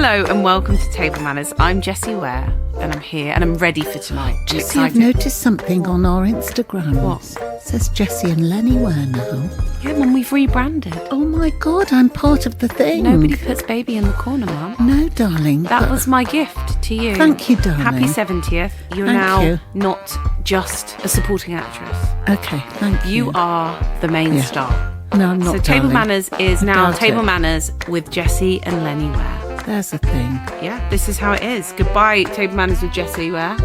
Hello and welcome to Table Manners. I'm Jessie Ware and I'm here and I'm ready for tonight. Jessie, I've noticed something on our Instagram. What? It says Jessie and Lennie Ware now. Yeah, Mum, we've rebranded. Oh my God, I'm part of the thing. Nobody puts baby in the corner, Mum. No, darling. That was my gift to you. Thank you, darling. Happy 70th. You're Thank now you. not just a supporting actress. Okay, thank you. You are the main star. No, I'm not, So Table darling. Manners is now Doubt Table it. Manners with Jessie and Lennie Ware. There's the thing. Yeah, this is how it is. Goodbye, Table Manners with Jessie Ware.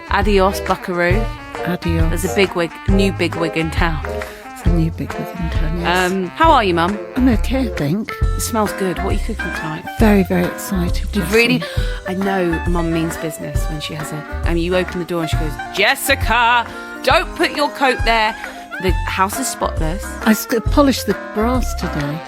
Adios, Buckaroo. Adios. There's a new big wig in town. It's a new big wig in town, yes. How are you, Mum? I'm okay, I think. It smells good. What are you cooking tonight? Very, very excited. You've really... I know Mum means business when she has you open the door and she goes, Jessica, don't put your coat there. The house is spotless. I polished the brass today.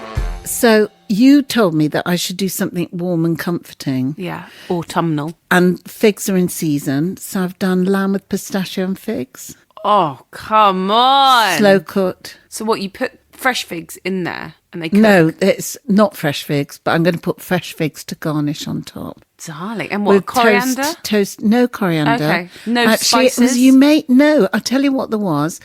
So you told me that I should do something warm and comforting. Yeah, autumnal. And figs are in season, so I've done lamb with pistachio and figs. Oh, come on. Slow cooked. So what, you put fresh figs in there and they cook? No, it's not fresh figs, but I'm going to put fresh figs to garnish on top. Darling. And what, With coriander? Toast, no coriander. Okay. No Actually, spices? it was, I'll tell you what there was.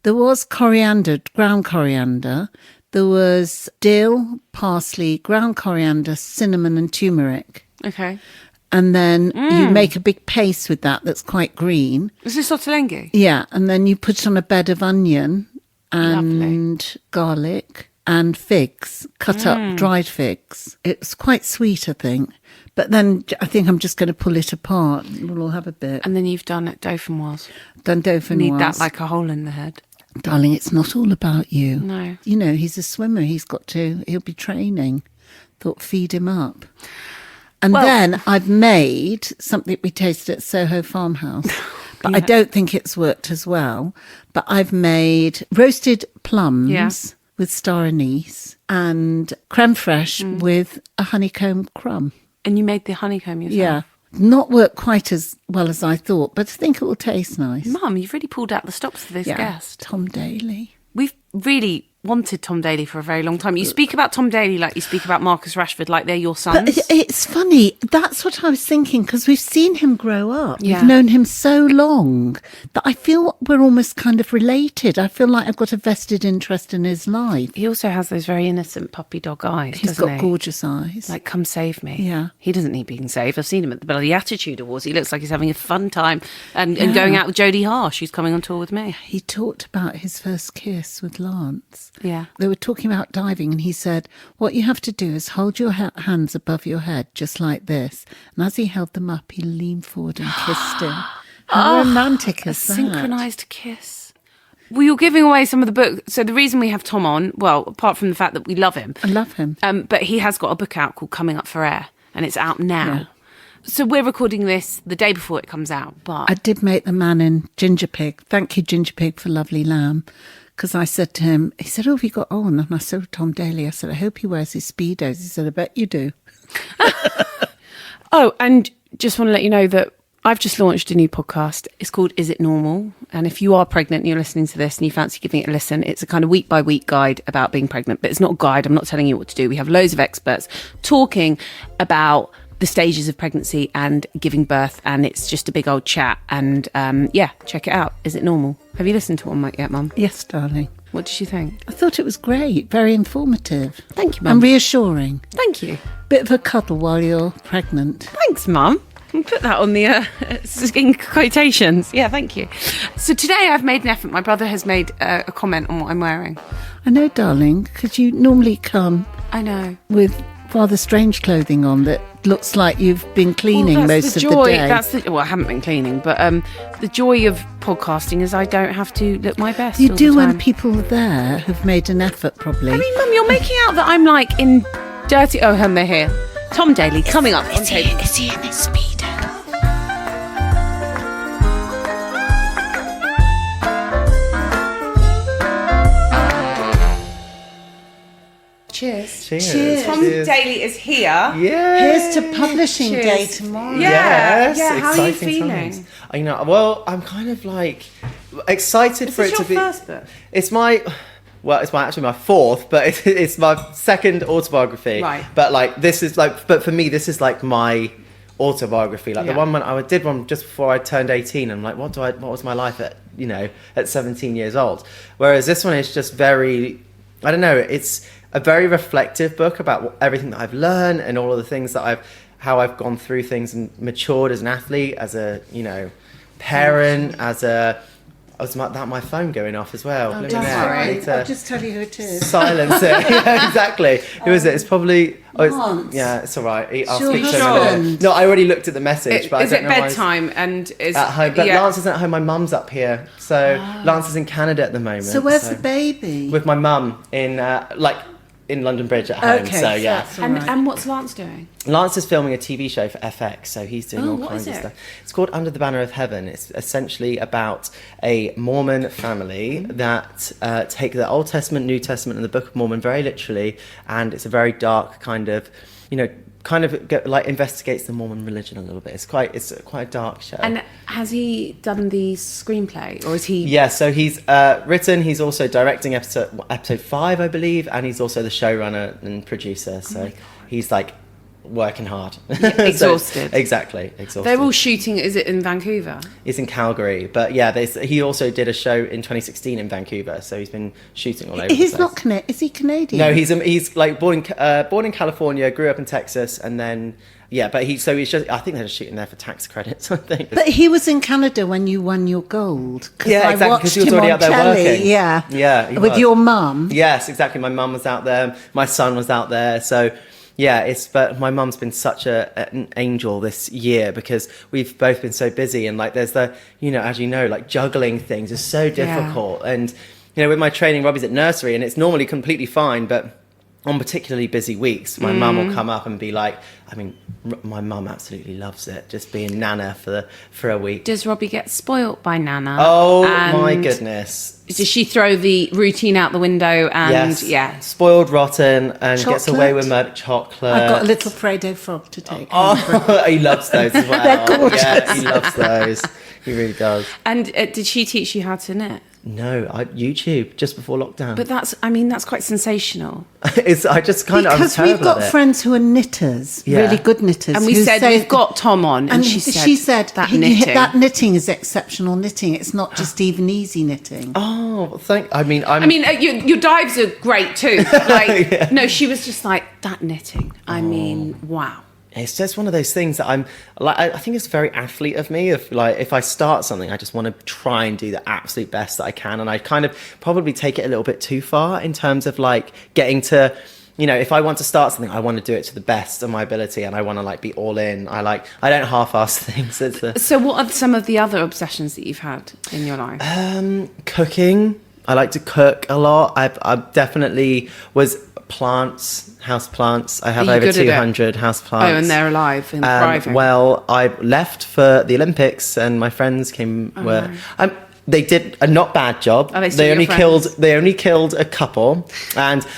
There was coriander, ground coriander. There was dill, parsley, ground coriander, cinnamon and turmeric. Okay. And then you make a big paste with that that's quite green. Is this ottolenghi? Yeah, and then you put it on a bed of onion and garlic and figs, cut up dried figs. It's quite sweet, I think. But then I think I'm just going to pull it apart. We'll all have a bit. And then you've done it dauphinois. Done dauphinois. Need that like a hole in the head. Darling, it's not all about you. No. You know, he's a swimmer. He'll be training. Thought feed him up. And then I've made something we tasted at Soho Farmhouse. But I don't think it's worked as well. But I've made roasted plums with star anise and creme fraiche with a honeycomb crumb. And you made the honeycomb yourself? Yeah. Not worked quite as well as I thought, but I think it will taste nice. Mum, you've really pulled out the stops for this guest. Tom Daley. We've really wanted Tom Daley for a very long time. You speak about Tom Daley like you speak about Marcus Rashford, like they're your sons. But it's funny. That's what I was thinking, because we've seen him grow up. Yeah. We've known him so long that I feel we're almost kind of related. I feel like I've got a vested interest in his life. He also has those very innocent puppy dog eyes, He's doesn't got he? gorgeous eyes. Like, come save me. Yeah. He doesn't need being saved. I've seen him at the bloody Attitude Awards. He looks like he's having a fun time and going out with Jodie Harsh, who's coming on tour with me. He talked about his first kiss with Lance. Yeah. They were talking about diving, and he said, what you have to do is hold your hands above your head, just like this. And as he held them up, he leaned forward and kissed him. How romantic is that? Synchronised kiss. Well, you're giving away some of the book. So the reason we have Tom on, well, apart from the fact that we love him. I love him. But he has got a book out called Coming Up for Air, and it's out now. Yeah. So we're recording this the day before it comes out. But I did make the man in Ginger Pig. Thank you, Ginger Pig, for Lovely Lamb. Because I said to him, he said, oh, have you got on? And I said to Tom Daley, I said, I hope he wears his Speedos. He said, I bet you do. Oh, and just want to let you know that I've just launched a new podcast. It's called Is It Normal? And if you are pregnant and you're listening to this and you fancy giving it a listen, it's a kind of week by week guide about being pregnant. But it's not a guide. I'm not telling you what to do. We have loads of experts talking about the stages of pregnancy and giving birth, and it's just a big old chat. And check it out. Is It Normal? Have you listened to one yet, Mum? Yes, darling. What did you think? I thought it was great. Very informative. Thank you, Mum. And reassuring. Thank you. Bit of a cuddle while you're pregnant. Thanks, Mum. I'll put that on the in quotations. Yeah, thank you. So today I've made an effort. My brother has made a comment on what I'm wearing. I know, darling, because you normally come I know. with rather strange clothing on that looks like you've been cleaning most of the day. Well, I haven't been cleaning, but the joy of podcasting is I don't have to look my best. You all do the time. when people there have made an effort, probably. I mean, Mum, you're making out that I'm like in dirty. Oh, they're here. Tom Daley coming up on tape. Is he in his Speedo? Cheers. Cheers. Tom Daley is here. Yeah. Here's to publishing Cheers. day tomorrow. Yeah. Yes, Yeah, how are you exciting feeling? times. Well, I'm kind of like excited Is for this it to your be. first book? It's my well, it's actually my fourth, but it's my second autobiography. Right. But like this is like, but for me, this is like my autobiography. Like the one when I did one just before I turned 18. I'm like, what was my life at 17 years old? Whereas this one is just very, I don't know, it's a very reflective book about everything that I've learned and all of the things that how I've gone through things and matured as an athlete, as a, parent, as a... my phone going off as well. Oh, don't worry. I'll just tell you who it is. Silence it. Yeah, exactly. Who is it? It's probably... Lance. It's all right. I'll Sure, speak to him sure. in a minute. No, I already looked at the message, but Is I it don't know why bedtime and is at home. But Lance isn't at home. My mum's up here. So Lance is in Canada at the moment. So where's the baby? With my mum in London Bridge at home. Okay, So yeah. that's all right. And what's Lance doing? Lance is filming a TV show for FX, so he's doing all what kinds is of it? stuff. It's called Under the Banner of Heaven. It's essentially about a Mormon family that take the Old Testament, New Testament, and the Book of Mormon very literally, and it's a very dark kind of, investigates the Mormon religion a little bit. It's quite a dark show. And has he done the screenplay, or is he? Yeah, so he's written. He's also directing episode 5, I believe, and he's also the showrunner and producer. So he's like working hard, Exhausted. Exactly, exhausted. They're all shooting. Is it in Vancouver? It's in Calgary, but yeah, he also did a show in 2016 in Vancouver. So he's been shooting all over. He's the not place. Canadian. Is he Canadian? No, he's like born in California, grew up in Texas, and then. Yeah, but he's just... I think they're just shooting there for tax credits, I think. But he was in Canada when you won your gold. Yeah, exactly, because he was already out there working. Yeah. Yeah, he with was. your mum. Yes, exactly. My mum was out there. My son was out there. So, yeah, but my mum's been such an angel this year because we've both been so busy. And, like, there's as like, juggling things is so difficult. Yeah. And, with my training, Robbie's at nursery, and it's normally completely fine, but... on particularly busy weeks, my mum will come up and be like, my mum absolutely loves it, just being Nana for a week. Does Robbie get spoilt by Nana? Oh, my goodness. Does she throw the routine out the window and, yes. Spoiled, rotten, and Chocolate? gets away with murder. Chocolate. I've got a little Prado frog to take. Oh, he loves those as well. They're gorgeous. Yeah, he loves those. He really does. And did she teach you how to knit? No, YouTube just before lockdown. But that's quite sensational. Because we've got friends who are knitters, really good knitters. And we've got Tom on, and she said that knitting is exceptional knitting. It's not just even easy knitting. Oh, your dives are great too. Like, no, she was just like that knitting. Wow. It's just one of those things that I'm like. I think it's very athlete of me. If I start something, I just want to try and do the absolute best that I can, and I kind of probably take it a little bit too far in terms of like getting to, if I want to start something, I want to do it to the best of my ability, and I want to like be all in. I don't half-ass things. So, what are some of the other obsessions that you've had in your life? Cooking. I like to cook a lot. I definitely was. House plants. I have over 200 house plants. Oh, and they're alive and thriving. Well, I left for the Olympics, and my friends came. They did a not bad job. Are they only killed a couple,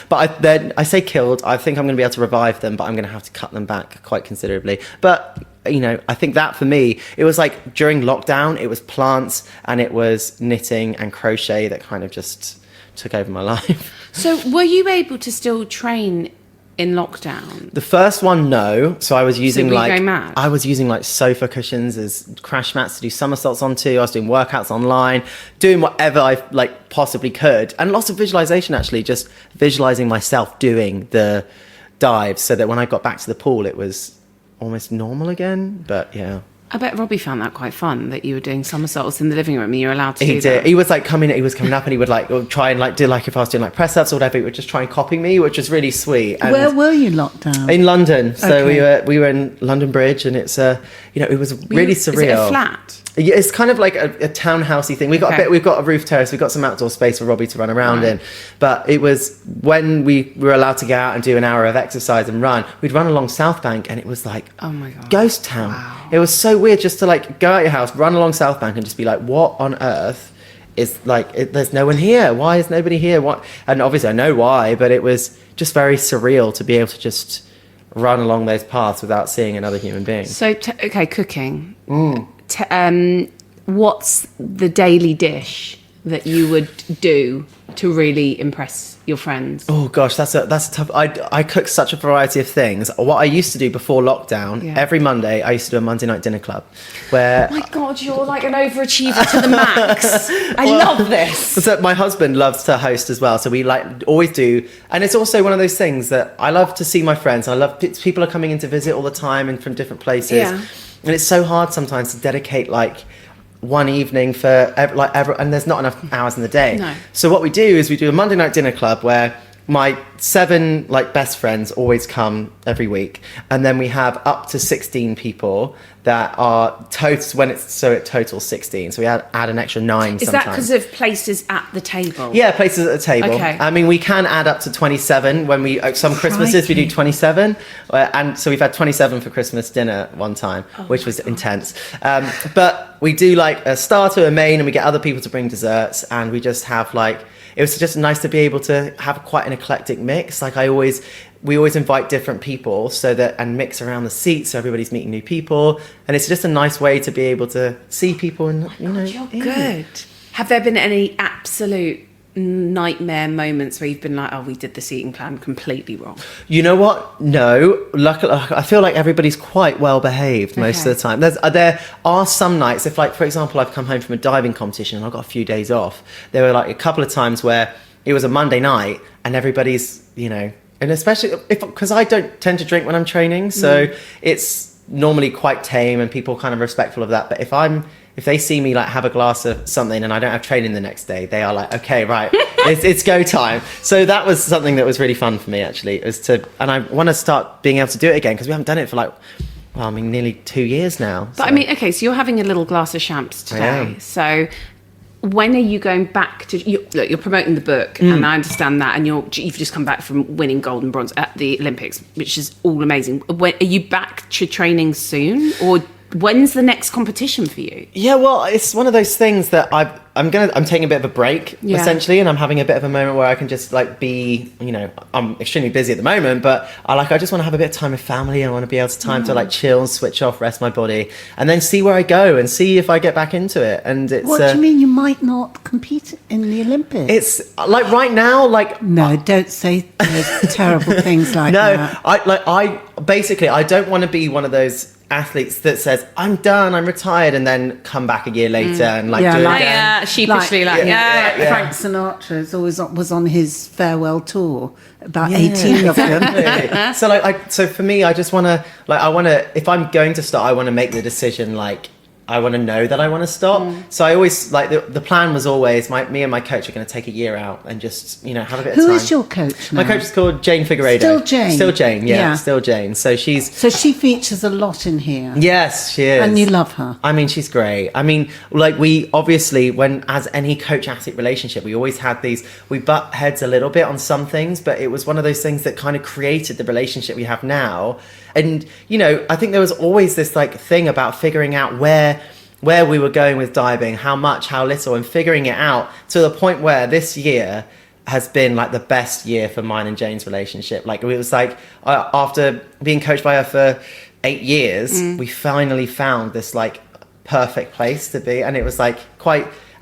but I say killed. I think I'm going to be able to revive them, but I'm going to have to cut them back quite considerably. But I think that for me, it was like during lockdown, it was plants and it was knitting and crochet that kind of just took over my life. So were you able to still train in lockdown? The first one, no. So I was using going mad? I was using like sofa cushions as crash mats to do somersaults onto. I was doing workouts online, doing whatever I like possibly could, and lots of visualization actually, just visualizing myself doing the dives, so that when I got back to the pool, it was almost normal again. But yeah. I bet Robbie found that quite fun, that you were doing somersaults in the living room and you were allowed to do that. He was like coming up and he would like try and like do like if I was doing like press ups or whatever, he would just try and copy me, which was really sweet. And where were you locked down? In London. So we were in London Bridge, and it's it was really surreal. Is it a flat? Yeah, it's kind of like a townhousey thing. We've got a roof terrace. We've got some outdoor space for Robbie to run around in. But it was when we were allowed to go out and do an hour of exercise and run, we'd run along South Bank, and it was like, oh my God, ghost town. Wow. It was so weird just to like go out your house, run along South Bank, and just be like, what on earth is like, there's no one here. Why is nobody here? What? And obviously I know why, but it was just very surreal to be able to just run along those paths without seeing another human being. So, cooking. What's the daily dish that you would do to really impress your friends? Oh gosh, that's a tough. I cook such a variety of things. What I used to do before lockdown, every Monday I used to do a Monday night dinner club, where Oh my God, you're like an overachiever to the max. I love this. So my husband loves to host as well, so we like always do, and it's also one of those things that I love to see my friends. I love people are coming in to visit all the time and from different places, and it's so hard sometimes to dedicate like one evening for and there's not enough hours in the day. No. So what we do is we do a Monday night dinner club where my 7 like best friends always come every week, and then we have up to 16 people that are it totals 16. So we add an extra 9 Is sometimes. that because of places at the table? Yeah, places at the table. Okay. I mean, we can add up to 27 when some Christmases we do 27. And so we've had 27 for Christmas dinner one time, which was intense. But we do like a starter, a main, and we get other people to bring desserts. And we just have like, it was just nice to be able to have quite an eclectic mix. Like we always invite different people and mix around the seats so everybody's meeting new people. And it's just a nice way to be able to see people and, You're good. Have there been any absolute nightmare moments where you've been like, oh, we did this eating plan completely wrong? You know what? No. Luckily, I feel like everybody's quite well behaved most of the time. There are some nights, if like, for example, I've come home from a diving competition and I've got a few days off. There were like a couple of times where it was a Monday night and everybody's, and especially because I don't tend to drink when I'm training, so it's normally quite tame and people kind of respectful of that. But if they see me like have a glass of something and I don't have training the next day, they are like, okay, right, it's go time. So that was something that was really fun for me actually, and I want to start being able to do it again because we haven't done it for like, nearly 2 years now. But I mean, okay, so you're having a little glass of champs today. So when are you going back to... You're promoting the book, and I understand that, and you've just come back from winning gold and bronze at the Olympics, which is all amazing. Are you back to training soon, or when's the next competition for you? Yeah, well, it's one of those things that I'm taking a bit of a break, essentially, and I'm having a bit of a moment where I can just like be, I'm extremely busy at the moment, but I just want to have a bit of time with family. I want to be able to like chill, switch off, rest my body, and then see where I go and see if I get back into it. And it's... What do you mean you might not compete in the Olympics? It's like right now, like... No, don't say those terrible things like that. I don't want to be one of those athletes that says I'm done, I'm retired, and then come back a year later and like do it again. Sheepishly Frank Sinatra was on his farewell tour, about 18 of them. So for me, I just want to if I'm going to start, I want to make the decision like I want to know that I want to stop. So I always like the plan was always me and my coach are going to take a year out and just have a bit of time. Who is your coach now? My coach is called Jane Figueiredo. Still Jane, still Jane. So she features a lot in here. Yes, she is. And you love her. I mean, she's great. I mean, like we obviously, as any coach-athlete relationship, we always had we butt heads a little bit on some things, but it was one of those things that kind of created the relationship we have now. And, I think there was always this like thing about figuring out where we were going with diving, how much, how little, and figuring it out to the point where this year has been like the best year for mine and Jane's relationship. Like it was like after being coached by her for 8 years, we finally found this like perfect place to be. And it was like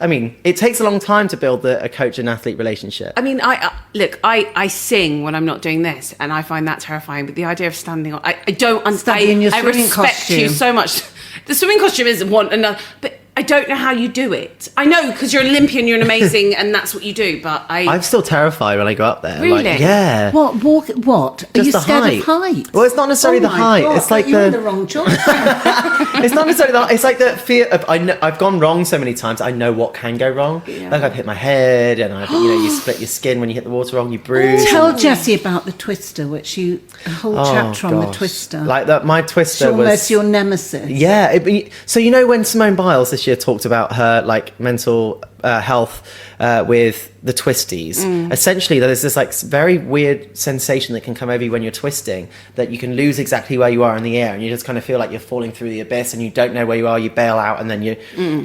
it takes a long time to build a coach and athlete relationship. I mean, I sing when I'm not doing this, and I find that terrifying. But the idea of standing on, I don't understand. I respect you so much. The swimming costume is one another, but I don't know how you do it. I know because you're an Olympian, you're an amazing, and that's what you do. But I'm still terrified when I go up there. Really? Like, yeah. What? What? Are you scared of height? Well, it's not necessarily the height. God, it's like you're in the wrong job. It's not necessarily that. It's like the fear of. I've gone wrong so many times. I know what can go wrong. Yeah. Like I've hit my head, and you split your skin when you hit the water wrong. You bruise. Tell Jessie about the twister, which a whole chapter on the twister. Like that, my twister was almost your nemesis. Yeah. So when Simone Biles this year talked about her like mental health with the twisties, essentially there's this like very weird sensation that can come over you when you're twisting, that you can lose exactly where you are in the air and you just kind of feel like you're falling through the abyss and you don't know where you are, you bail out, and then you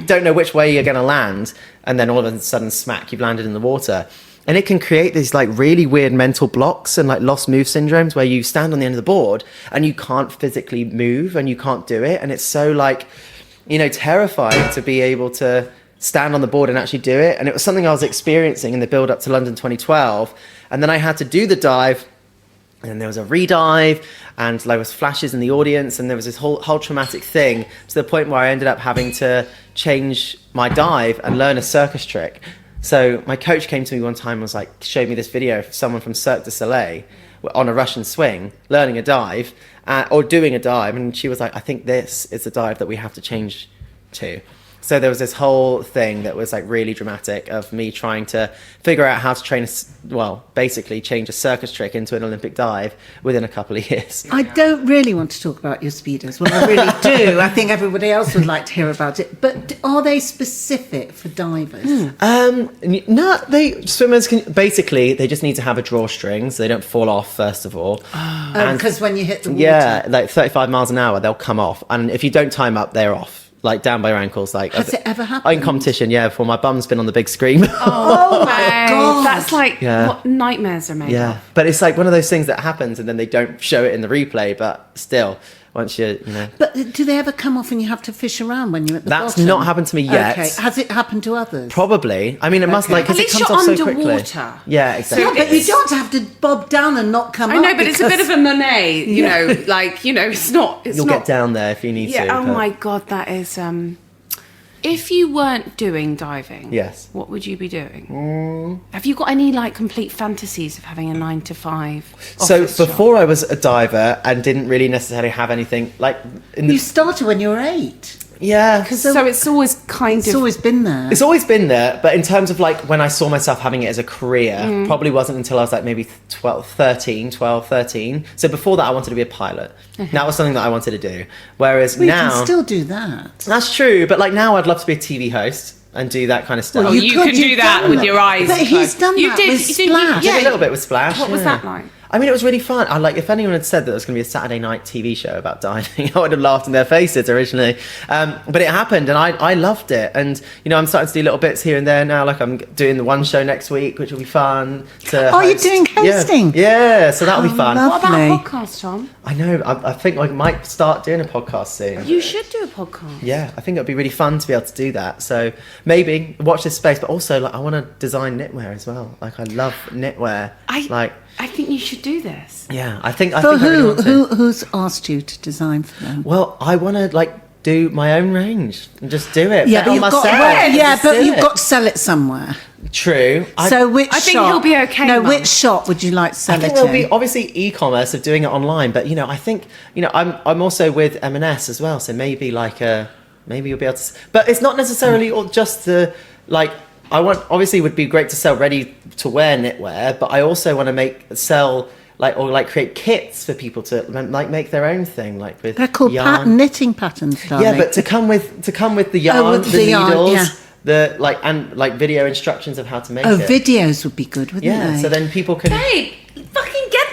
don't know which way you're going to land, and then all of a sudden smack, you've landed in the water. And it can create these like really weird mental blocks and like lost move syndromes where you stand on the end of the board and you can't physically move and you can't do it, and it's so like terrifying to be able to stand on the board and actually do it. And it was something I was experiencing in the build up to London 2012. And then I had to do the dive, and there was a redive, and there was flashes in the audience, and there was this whole traumatic thing to the point where I ended up having to change my dive and learn a circus trick. So my coach came to me one time and was like, showed me this video of someone from Cirque du Soleil on a Russian swing, learning a dive, or doing a dive. And she was like, I think this is the dive that we have to change to. So there was this whole thing that was like really dramatic of me trying to figure out how to train, basically change a circus trick into an Olympic dive within a couple of years. I don't really want to talk about your speedos. Well, I really do. I think everybody else would like to hear about it. But are they specific for divers? No, swimmers can basically, they just need to have a drawstring so they don't fall off first of all. Because when you hit the water. Yeah, like 35 miles an hour, they'll come off. And if you don't time up, they're off. Like down by your ankles. Like, has it ever happened? In competition, yeah. Before my bum's been on the big screen. Oh my God, that's like what nightmares are made of. But it's like one of those things that happens, and then they don't show it in the replay. But still, once you know. But do they ever come off and you have to fish around when you're at the bottom? That's not happened to me yet. Okay. Has it happened to others? Probably. I mean, it must because it comes off so quickly. Underwater. Yeah, exactly. Yeah, but you don't have to bob down and not come up. I know, but it's a bit of a Monet. You know, like it's not. You'll get down there if you need to. Yeah. Oh my God, that is. If you weren't doing diving, yes, what would you be doing? Have you got any like complete fantasies of having a 9 to 5? So before I was a diver and didn't really necessarily have anything like. You started when you were 8. Yeah. So it's always It's always been there. It's always been there, but in terms of like when I saw myself having it as a career, probably wasn't until I was like maybe 12, 13. So before that I wanted to be a pilot. That was something that I wanted to do. Whereas now... you can still do that. That's true, but like now I'd love to be a TV host and do that kind of stuff. Well, you can do that with your eyes closed. But he's done that with Splash. I did a little bit with Splash. What was that like? I mean, it was really fun. If anyone had said that there was going to be a Saturday night TV show about diving, I would have laughed in their faces originally. But it happened, and I loved it. And, I'm starting to do little bits here and there now. Like, I'm doing the one show next week, which will be fun. You're doing hosting? Yeah, so that'll be fun. Lovely. What about podcasts, Tom? I know. I think I might start doing a podcast soon. You should do a podcast. Yeah, I think it would be really fun to be able to do that. So maybe watch this space, but also, like, I want to design knitwear as well. Like, I love knitwear. I think you should do this. Yeah, I think who's asked you to design for them? Well, I want to do my own range and just do it. Yeah, but you've got to sell it somewhere. True. So which I think he'll be okay. No, which shop would you like to sell it in? I think there'll be obviously e-commerce of doing it online, but I think I'm also with M&S as well, so maybe maybe you'll be able to. But it's not necessarily or just the obviously it would be great to sell ready to wear knitwear, but I also want to create kits for people to make their own thing, with they're called knitting patterns, darling. Yeah, but to come with the yarn, the needles, and video instructions of how to make it. Videos would be good, wouldn't they? Yeah, so then people can. Babe, fucking get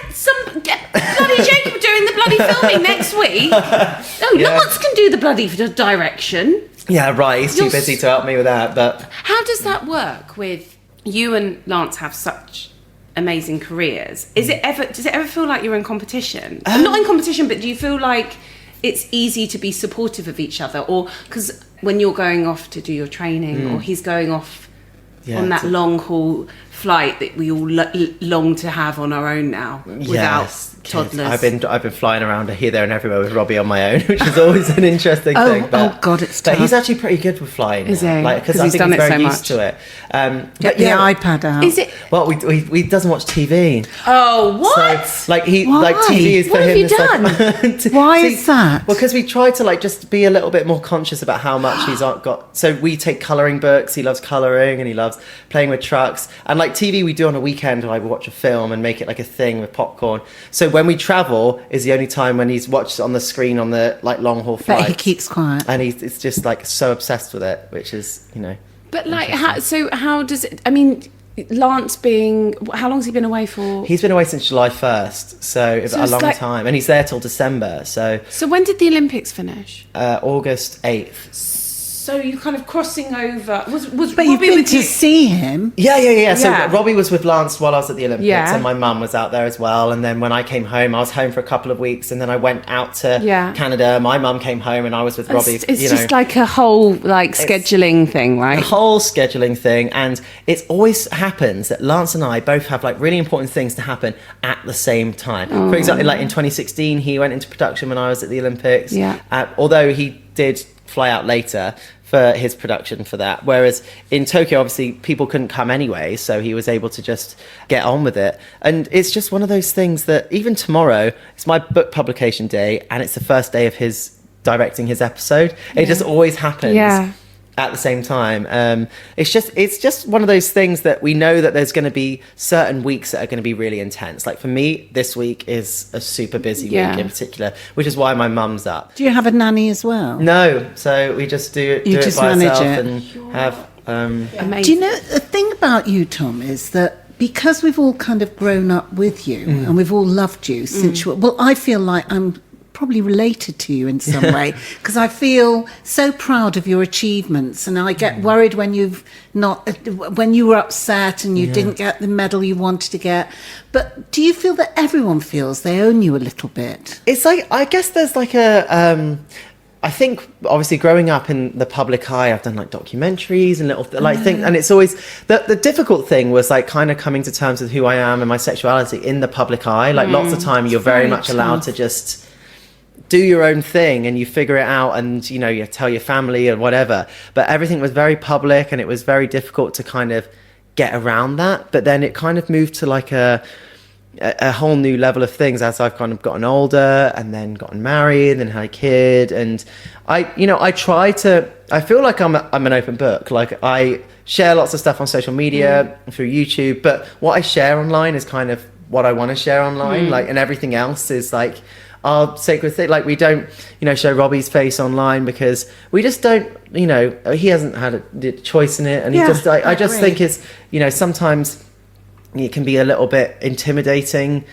bloody Jacob doing the bloody filming next week. Lance can do the bloody direction. Yeah, right. He's too busy to help me with that. But how does that work with you and Lance? Have such amazing careers. Does it ever feel like you're in competition? Not in competition, but do you feel like it's easy to be supportive of each other? Or because when you're going off to do your training, or he's going off on that long haul flight that we all long to have on our own now without toddlers. I've been flying around here, there, and everywhere with Robbie on my own, which is always an interesting thing. But, God, it's tough. But he's actually pretty good with flying. Is he? Because I think he's very used to it. Get the iPad out. Is it? Well, he doesn't watch TV. Oh, what? So, TV is for what him. What have you done? Why is that? Well, because we try to just be a little bit more conscious about how much he's got. So we take colouring books. He loves colouring and he loves playing with trucks. And TV we do on a weekend, we watch a film and make it a thing with popcorn. So when we travel is the only time when he's watched on the screen on the long haul flight. But he keeps quiet. And he's just so obsessed with it, which is, But how does it, I mean, Lance how long's he been away for? He's been away since July 1st, so a long time. And he's there till December, so... So when did the Olympics finish? August 8th. So you kind of crossing over. Was But you've been to see him. Yeah. So Yeah. Robbie was with Lance while I was at the Olympics, Yeah. and my mum was out there as well. And then when I came home, I was home for a couple of weeks, and then I went out to Canada. My mum came home, and I was with Robbie. It's just like a whole scheduling thing, right? The whole scheduling thing, and it always happens that Lance and I both have like really important things to happen at the same time. For example, like in 2016, he went into production when I was at the Olympics. Yeah. Although he did fly out later for his production for that, whereas in Tokyo obviously people couldn't come anyway, so he was able to just get on with it. And it's just one of those things that even tomorrow, it's my book publication day, and it's the first day of his directing his episode. It just always happens at the same time. It's just one of those things that we know that there's going to be certain weeks that are going to be really intense. Like for me, this week is a super busy week in particular, which is why my mum's up. Do you have a nanny as well? No, so we just do You it just by manage ourselves it. and have. Amazing. Do you know, the thing about you, Tom, is that because we've all kind of grown up with you and we've all loved you since you were, well, I feel like I'm probably related to you in some way, because I feel so proud of your achievements, and I get worried when when you were upset and you didn't get the medal you wanted to get. But do you feel that everyone feels they own you a little bit? It's like, I guess there's like I think obviously growing up in the public eye, I've done like documentaries and little things, and it's always the difficult thing was like kind of coming to terms with who I am and my sexuality in the public eye. Like lots of time you're very much allowed to just do your own thing and you figure it out, and you tell your family or whatever, but everything was very public and it was very difficult to kind of get around that. But then it kind of moved to like a whole new level of things as I've kind of gotten older and then gotten married and had a kid. And I feel like I'm an open book. Like I share lots of stuff on social media through YouTube, but what I share online is kind of what I want to share online. Like, and everything else is like our sacred thing. Like we don't show Robbie's face online because we just don't, he hasn't had a choice in it, and I just think it's sometimes it can be a little bit intimidating,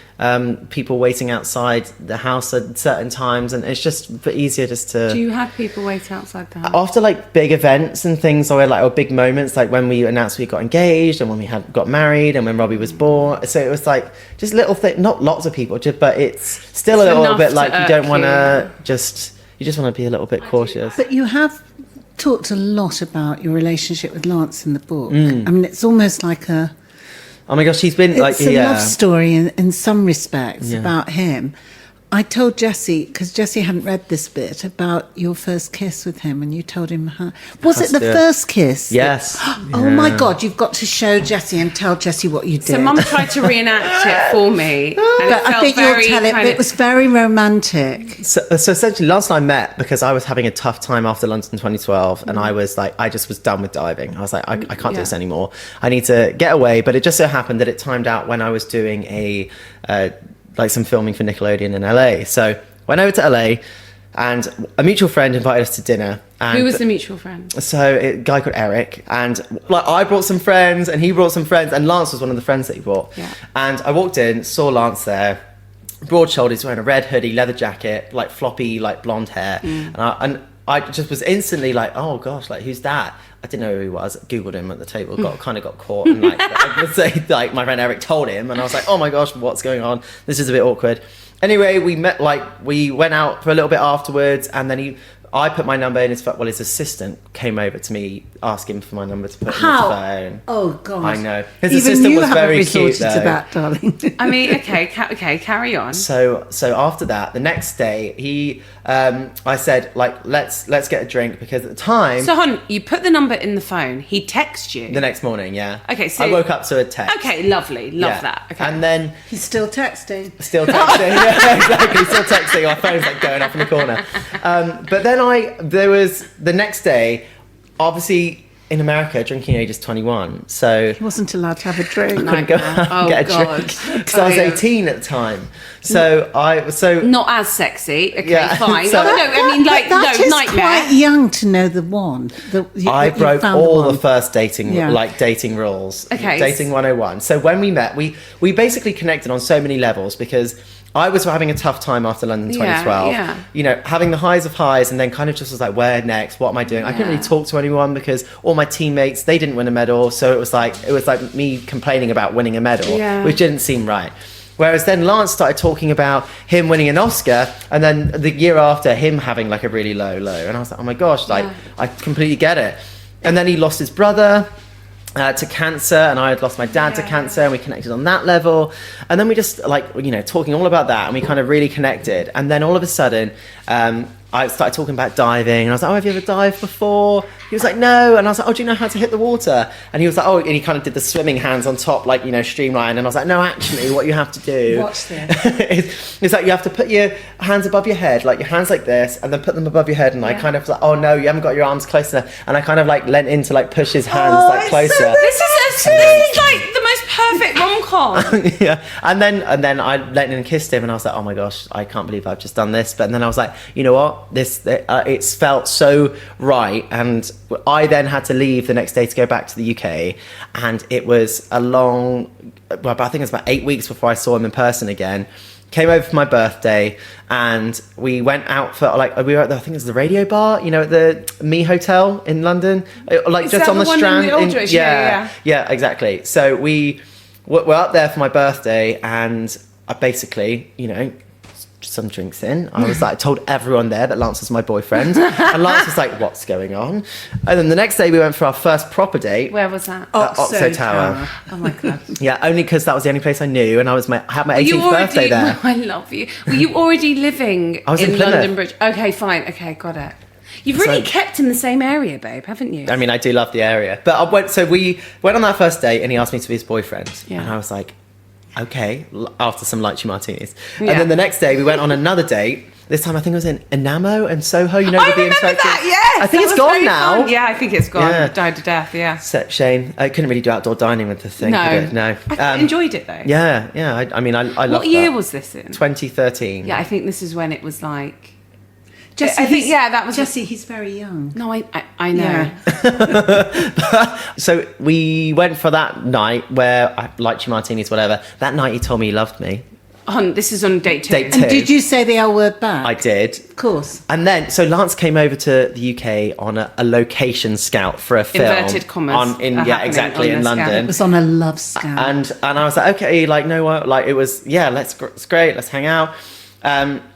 people waiting outside the house at certain times, and it's just easier just to... Do you have people wait outside the house? After like big events and things, or big moments, like when we announced we got engaged and when we got married and when Robbie was born. So it was like just little things, not lots of people, but it's still a little bit like you don't want to you just want to be a little bit cautious. But you have talked a lot about your relationship with Lance in the book. I mean, it's almost like oh my gosh, he's been it's a love story in some respects about him. I told Jessie, because Jessie hadn't read this bit, about your first kiss with him, and you told him how... Was it the first kiss? Yes. Oh my God, you've got to show Jessie and tell Jessie what you did. So Mum tried to reenact it for me. And But I think you'll tell it, but it was very romantic. So essentially, Lance and I met because I was having a tough time after London 2012, and I was like, I just was done with diving. I was like, I can't do this anymore. I need to get away. But it just so happened that it timed out when I was doing some filming for Nickelodeon in LA. So went over to LA, and a mutual friend invited us to dinner. And who was the mutual friend? So a guy called Eric, and I brought some friends and he brought some friends, and Lance was one of the friends that he brought. Yeah. And I walked in, saw Lance there, broad shoulders, wearing a red hoodie, leather jacket, like floppy, like blonde hair. And I just was instantly like, oh gosh, like who's that? I didn't know who he was. Googled him at the table, got caught, and I would say like my friend Eric told him, and I was like, oh my gosh, what's going on? This is a bit awkward. Anyway, we met, we went out for a little bit afterwards, and then I put my number in his phone. Well, his assistant came over to me asking for my number to put in his phone. Oh God! I know. His assistant was very cute, though. To that, darling. I mean, okay, carry on. So after that, the next day, I said let's get a drink, because at the time. So hon, you put the number in the phone. He texts you the next morning. Yeah. Okay, so I woke up to a text. Okay, lovely, love that. Okay, and then he's still texting. Yeah, exactly. Still texting. Our phone's like going off in the corner. But then there was the next day, obviously in America, drinking age is 21, so he wasn't allowed to have a drink. I couldn't go out and get a drink because I was 18 at the time. So not as sexy. Okay, Yeah. fine. So- That is nightmare. quite young to know the one. I broke all the first dating rules. Okay. Dating 101. So when we met, we basically connected on so many levels, because I was having a tough time after London 2012. Yeah. You know, having the highs of highs, and then kind of just was like, where next? What am I doing? I couldn't really talk to anyone because all my teammates, they didn't win a medal. So it was like me complaining about winning a medal, which didn't seem right. Whereas then Lance started talking about him winning an Oscar, and then the year after him having like a really low. And I was like, oh my gosh, like I completely get it. And then he lost his brother to cancer, and I had lost my dad to cancer, and we connected on that level. And then we just like, you know, talking all about that, and we kind of really connected. And then all of a sudden, I started talking about diving, and I was like, oh, have you ever dived before? He was like, no. And I was like, oh, do you know how to hit the water? And he was like, oh, and he kind of did the swimming hands on top, like, you know, streamline. And I was like, no, actually, what you have to do... Watch this. It's like you have to put your hands above your head, like your hands like this, and then put them above your head. And I kind of like, oh, no, you haven't got your arms close enough. And I kind of like leant in to like push his hands like closer. This is like the most perfect rom-com. Yeah. And then I leant in and kissed him, and I was like, oh my gosh, I can't believe I've just done this. But then I was like, you know what? It's felt so right. And I then had to leave the next day to go back to the UK, and it was a long, well, I think it was about 8 weeks before I saw him in person again. Came over for my birthday, and we went out for like, we were at I think it was the Radio Bar, you know, at the Me Hotel in London, like Is just that on the one Strand. in Aldridge? Yeah, exactly. So we were up there for my birthday, and I basically, you know, some drinks in, I was like, I told everyone there that Lance was my boyfriend, and Lance was like, what's going on? And then the next day we went for our first proper date. Where was that? Oxo Tower. Oh my god. Yeah, only because that was the only place I knew, and I had my 18th birthday there. I love you. Were you already living I was in London Bridge? Okay, fine. Okay, got it. You've really kept in the same area, babe, haven't you? I mean, I do love the area. But we went on that first date, and he asked me to be his boyfriend. Yeah. And I was like, okay, after some lychee martinis. Yeah. And then the next day we went on another date. This time I think it was in Enamo and Soho, you know, with the inspector. Yes, I think it's gone now. Fun. Yeah, I think it's gone. It died to death, yeah. Shame. I couldn't really do outdoor dining with the thing. No. I enjoyed it though. Yeah. I mean, I love that. What year was this in? 2013. Yeah, I think this is when it was like... Jessie, I think, that was... Jessie, he's very young. No, I know. Yeah. So we went for that night where I lychee martinis, whatever. That night he told me he loved me. This is on date 2. Date 2. And did you say the L word back? I did. Of course. And then, so Lance came over to the UK on a location scout for a film. Inverted commas. In London. It was on a love scout. And I was like, okay, like, no, like, it was, yeah, it's great, let's hang out.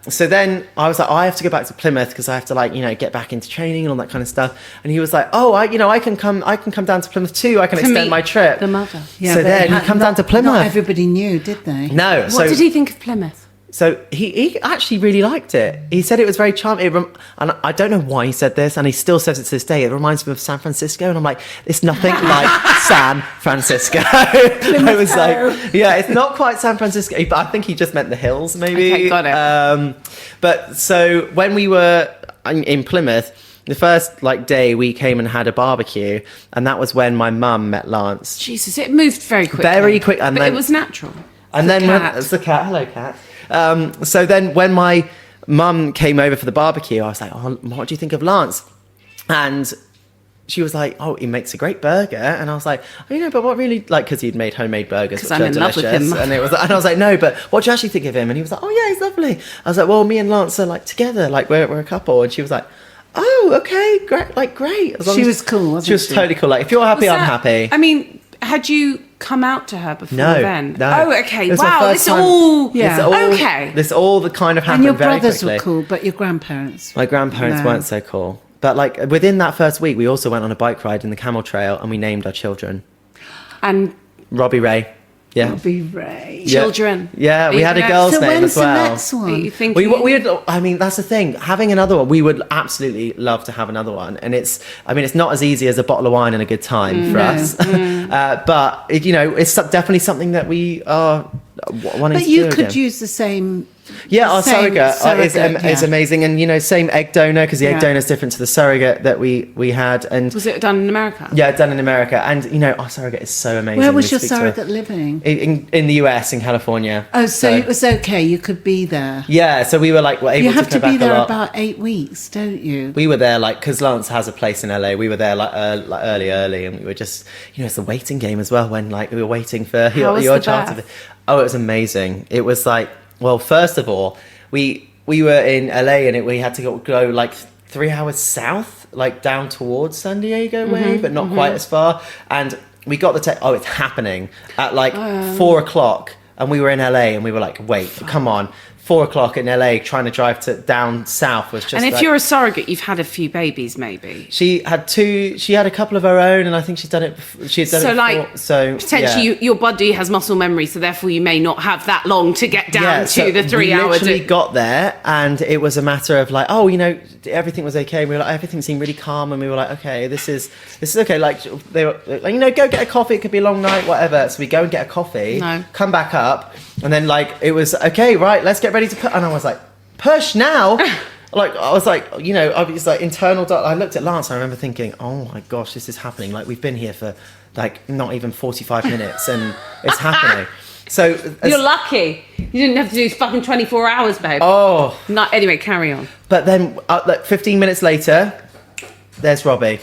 So then I was like, I have to go back to Plymouth because I have to, like, you know, get back into training and all that kind of stuff. And he was like, oh, I can come down to Plymouth too. I can extend my trip. The mother. Yeah, so then he come down to Plymouth. Not everybody knew, did they? No. What did he think of Plymouth? So he actually really liked it. He said it was very charming. And I don't know why he said this, and he still says it to this day. It reminds me of San Francisco. And I'm like, it's nothing like San Francisco. I was like, yeah, it's not quite San Francisco. But I think he just meant the hills, maybe. Okay, got it. But so when we were in Plymouth, the first like day we came and had a barbecue, and that was when my mum met Lance. Jesus, it moved very quickly. Very quick. And but then, it was natural. And then it's the cat. Hello, cat. So then when my mum came over for the barbecue, I was like, oh, what do you think of Lance? And she was like, oh, he makes a great burger. And I was like, oh, you know, but what really, like, because he'd made homemade burgers, which I'm are in delicious. love with him. And I was like, no, but what do you actually think of him? And he was like, oh yeah, he's lovely. I was like, well, me and Lance are like together, like we're a couple. And she was like, oh, okay, great, like great. She was cool, wasn't she? She was totally cool. Like, if you're happy, I'm happy. I mean, had you come out to her before then? No. Oh, okay. Wow, this all okay. This all the kind of happened and your very brothers quickly. were cool, but your grandparents. My grandparents weren't so cool. But like within that first week, we also went on a bike ride in the Camel Trail, and we named our children. And Robbie Ray. Yeah. Robbie Ray. Children. Yeah, we had a girl's name as well. So when's the next one? You think we would, I mean, that's the thing. Having another one, we would absolutely love to have another one. And it's not as easy as a bottle of wine and a good time for us. But, it's definitely something that we are wanting to do. But you could use the same... Yeah, our surrogate is amazing. And, same egg donor, because the egg donor is different to the surrogate that we had. And was it done in America? Yeah, done in America. And, our surrogate is so amazing. Where was your surrogate living? In the US, in California. Oh, so it was okay. You could be there. Yeah, so we were able to go back a lot. You have to be there about 8 weeks, don't you? We were there, because Lance has a place in LA. We were there, early. And we were just, it's the waiting game as well, when, we were waiting for your chance. Oh, it was amazing. It was Well, first of all, we were in LA and we had to go like 3 hours south, like down towards San Diego way, but not quite as far. And we got the text, it's happening at like 4 o'clock. And we were in LA and we were like, wait, come on. 4 o'clock in LA, trying to drive down south was just. And if you're a surrogate, you've had a few babies, maybe. She had two. She had a couple of her own, and I think she's done it. She's done it before. So potentially, your body has muscle memory, so therefore you may not have that long to get down to the 3 hours. We literally got there, and it was a matter of like, everything was okay. We were like, everything seemed really calm, and we were like, okay, this is okay. Like they were, like, go get a coffee. It could be a long night, whatever. So we go and get a coffee. No. Come back up. And then, like, it was, okay, right, let's get ready to push. And I was like, push now? Like, I was like, I was like, I looked at Lance and I remember thinking, oh my gosh, this is happening. Like, we've been here for, like, not even 45 minutes and it's happening. So you're lucky. You didn't have to do fucking 24 hours, babe. Oh. Anyway, carry on. But then, like, 15 minutes later, there's Robbie.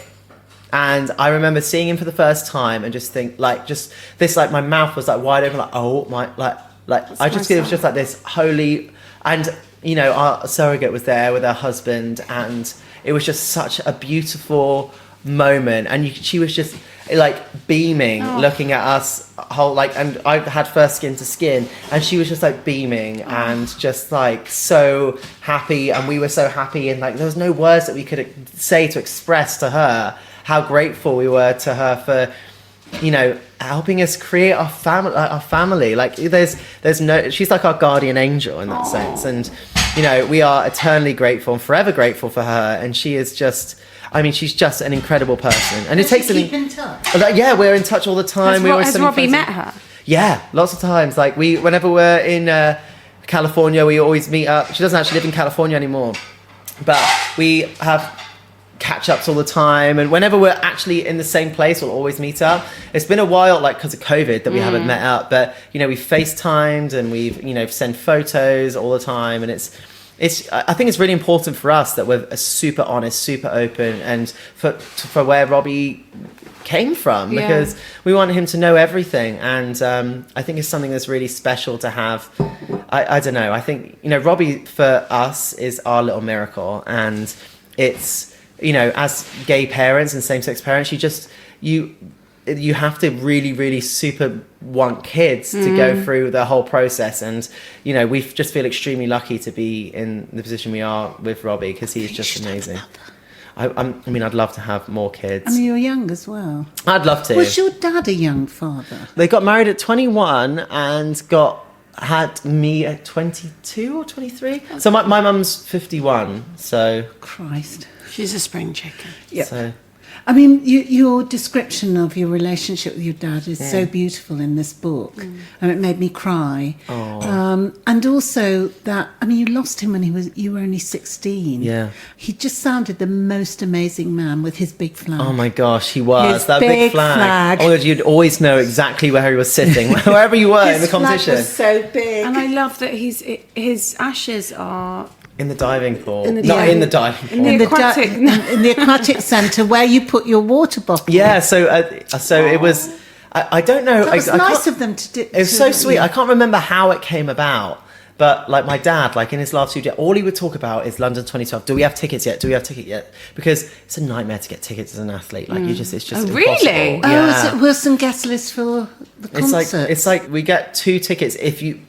And I remember seeing him for the first time and just think, like, just this, like, my mouth was, like, wide open, like, oh, my, like, I just, it was just like this holy, and, our surrogate was there with her husband, and it was just such a beautiful moment. And she was just, like, beaming, looking at us, and I had first skin to skin, and she was just, like, beaming and just, like, so happy, and we were so happy, and, like, there was no words that we could say to express to her how grateful we were to her for, helping us create our family. Like there's no, she's like our guardian angel in that sense. And, we are eternally grateful and forever grateful for her. And she is just, she's just an incredible person. And it takes keep in touch. Yeah, we're in touch all the time. Has Robbie met her? Yeah, lots of times. Like whenever we're in California, we always meet up. She doesn't actually live in California anymore, but we have catch-ups all the time, and whenever we're actually in the same place, we'll always meet up. It's been a while, like, because of COVID, that we haven't met up, but we've FaceTimed and we've sent photos all the time, and it's I think it's really important for us that we're super honest, super open, and for where Robbie came from, because we want him to know everything. And I think it's something that's really special to have. I don't know, I think Robbie for us is our little miracle, and it's as gay parents and same-sex parents, you have to really, really super want kids to go through the whole process. And, we just feel extremely lucky to be in the position we are with Robbie, because he's just amazing. I'd love to have more kids. You're young as well. I'd love to. Was your dad a young father? They got married at 21 and had me at 22 or 23. Okay. So my mum's 51, so... Christ. She's a spring chicken. Yeah. So. Your description of your relationship with your dad is so beautiful in this book, and it made me cry. And also that, you lost him when you were only 16. Yeah. He just sounded the most amazing man with his big flag. Oh my gosh, he was. His that big flag. Oh, you'd always know exactly where he was sitting, wherever you were in the competition. His flag was so big. And I love that his ashes are... in the diving pool. In the diving pool. In the aquatic centre where you put your water bottle. Yeah, so it was... I don't know... That was nice of them to do. It was so sweet. I can't remember how it came about. But, like, my dad, like, in his last 2 days, all he would talk about is London 2012. Do we have tickets yet? Because it's a nightmare to get tickets as an athlete. Like, it's just impossible. Really? Yeah. Is it Wilson guest list for the concert? It's like we get 2 tickets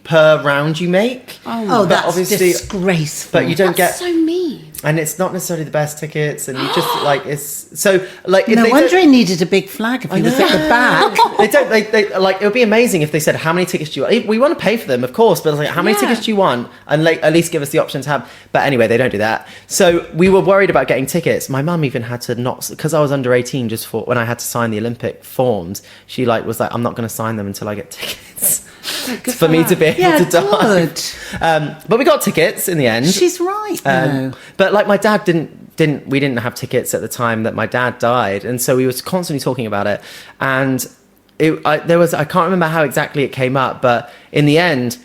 per round you make. Oh, that's disgraceful. But you don't That's so mean. And it's not necessarily the best tickets, and you just like it's so like. No wonder he needed a big flag if he was at the back. They like it would be amazing if they said how many tickets do you want? We want to pay for them, of course, but it's like how many tickets do you want? And like at least give us the option to have. But anyway, they don't do that. So we were worried about getting tickets. My mum even had to not, because I was under 18 just for when I had to sign the Olympic forms. She was like, I'm not going to sign them until I get tickets. For me to be able to die. But we got tickets in the end. She's right, though. But like my dad we didn't have tickets at the time that my dad died, and so we was constantly talking about it. And I can't remember how exactly it came up, but in the end,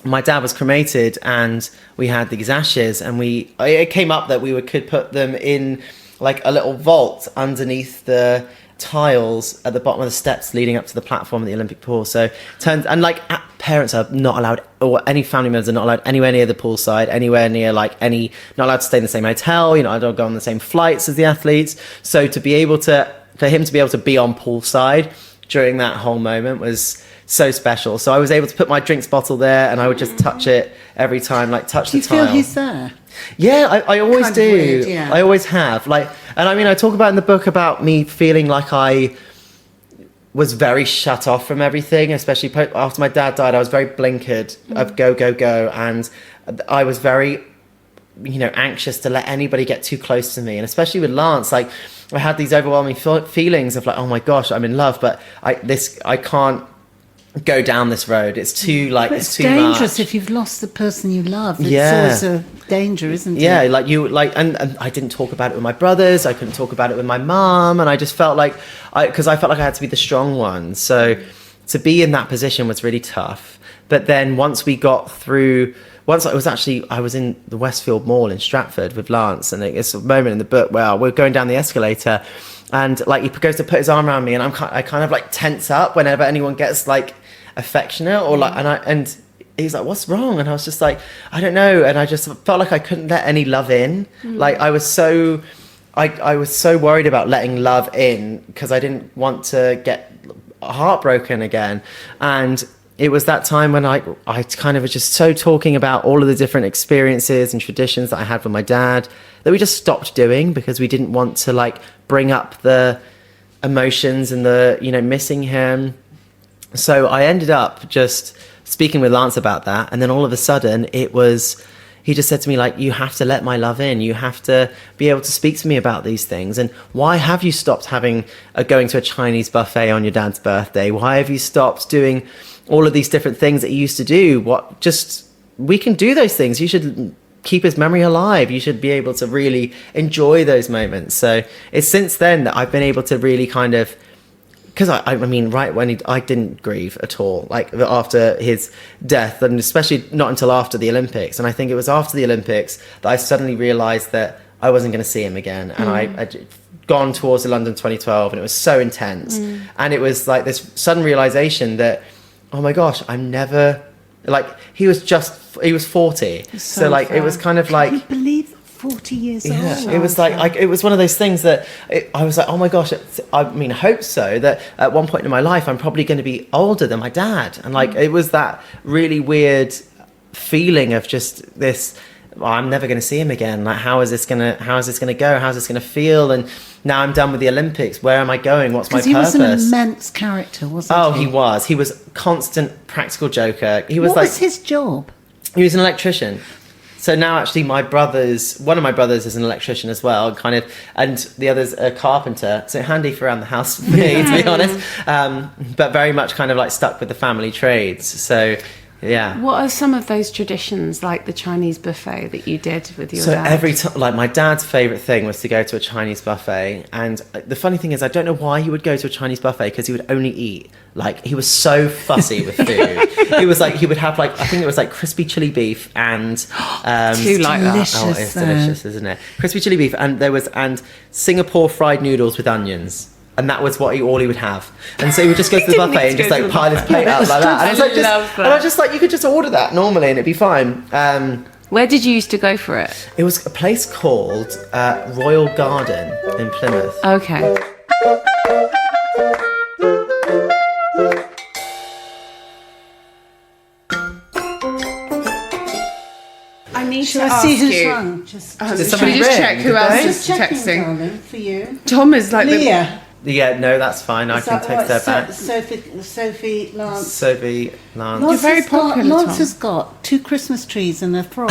my dad was cremated, and we had these ashes, and it came up that we could put them in like a little vault underneath the tiles at the bottom of the steps leading up to the platform at the Olympic pool. So parents are not allowed, or any family members are not allowed anywhere near the poolside, anywhere near not allowed to stay in the same hotel. I don't go on the same flights as the athletes. So for him to be able to be on poolside during that whole moment was so special. So I was able to put my drinks bottle there, and I would just touch it every time, touch the tile. Do you feel he's there? Yeah, I always do. Weird, yeah. I always have. And I talk about in the book about me feeling like I was very shut off from everything, especially after my dad died. I was very blinkered of go, go, go. And I was very, anxious to let anybody get too close to me. And especially with Lance, I had these overwhelming feelings of oh my gosh, I'm in love, but I can't go down this road. It's too it's too dangerous much. If you've lost the person you love. It's always a danger, isn't it? Yeah, and I didn't talk about it with my brothers. I couldn't talk about it with my mum, and I just felt because I felt like I had to be the strong one. So to be in that position was really tough. But then once I was in the Westfield Mall in Stratford with Lance, and it's a moment in the book where we're going down the escalator, and he goes to put his arm around me, and I kind of tense up whenever anyone gets affectionate or and he's like, what's wrong? And I was just I don't know. And I just felt like I couldn't let any love in. I was so worried about letting love in because I didn't want to get heartbroken again. And it was that time when I kind of was just so talking about all of the different experiences and traditions that I had with my dad that we just stopped doing because we didn't want to bring up the emotions and the, missing him. So I ended up just speaking with Lance about that. And then all of a sudden he just said to me, you have to let my love in. You have to be able to speak to me about these things. And why have you stopped going to a Chinese buffet on your dad's birthday? Why have you stopped doing all of these different things that you used to do? We can do those things. You should keep his memory alive. You should be able to really enjoy those moments. So it's since then that I've been able to really kind of, because right when I didn't grieve at all, after his death, and especially not until after the Olympics. And I think it was after the Olympics that I suddenly realised that I wasn't going to see him again. And I'd gone towards the London 2012, and it was so intense. And it was this sudden realisation that, oh my gosh, I'm never, he was 40. So it was kind of Can you believe 40 years old? It was it was one of those things that I was oh my gosh, I hope so, that at one point in my life I'm probably going to be older than my dad. And it was that really weird feeling of just this, I'm never going to see him again. How is this going to go? How's this going to feel? And now I'm done with the Olympics. Where am I going? What's my purpose? He was an immense character, wasn't he? Oh, he was. He was constant practical joker. What was his job? He was an electrician. So now actually one of my brothers is an electrician as well, and the other's a carpenter. So handy for around the house for me, to be honest. But very much stuck with the family trades. So yeah. What are some of those traditions, like the Chinese buffet that you did with your dad? So every time, my dad's favourite thing was to go to a Chinese buffet. And the funny thing is, I don't know why he would go to a Chinese buffet, because he would only eat, he was so fussy with food. He would have I think it was crispy chili beef and too like that. Oh, it's delicious, isn't it? Crispy chili beef, and Singapore fried noodles with onions. And that was all he would have. And so he would just go to the buffet and just pile his plate up like that. And I was you could just order that normally and it'd be fine. Where did you used to go for it? It was a place called Royal Garden in Plymouth. Okay. I need to ask see who's you. rung? Did Should somebody we just ring? check who Did else they? is texting? Darling, for you. Tom is Leah. Yeah, no, that's fine. I can text her back. Sophie, Lance. Sophie, Lance. You're very popular, Lance Tom. has got 2 Christmas trees and a frog.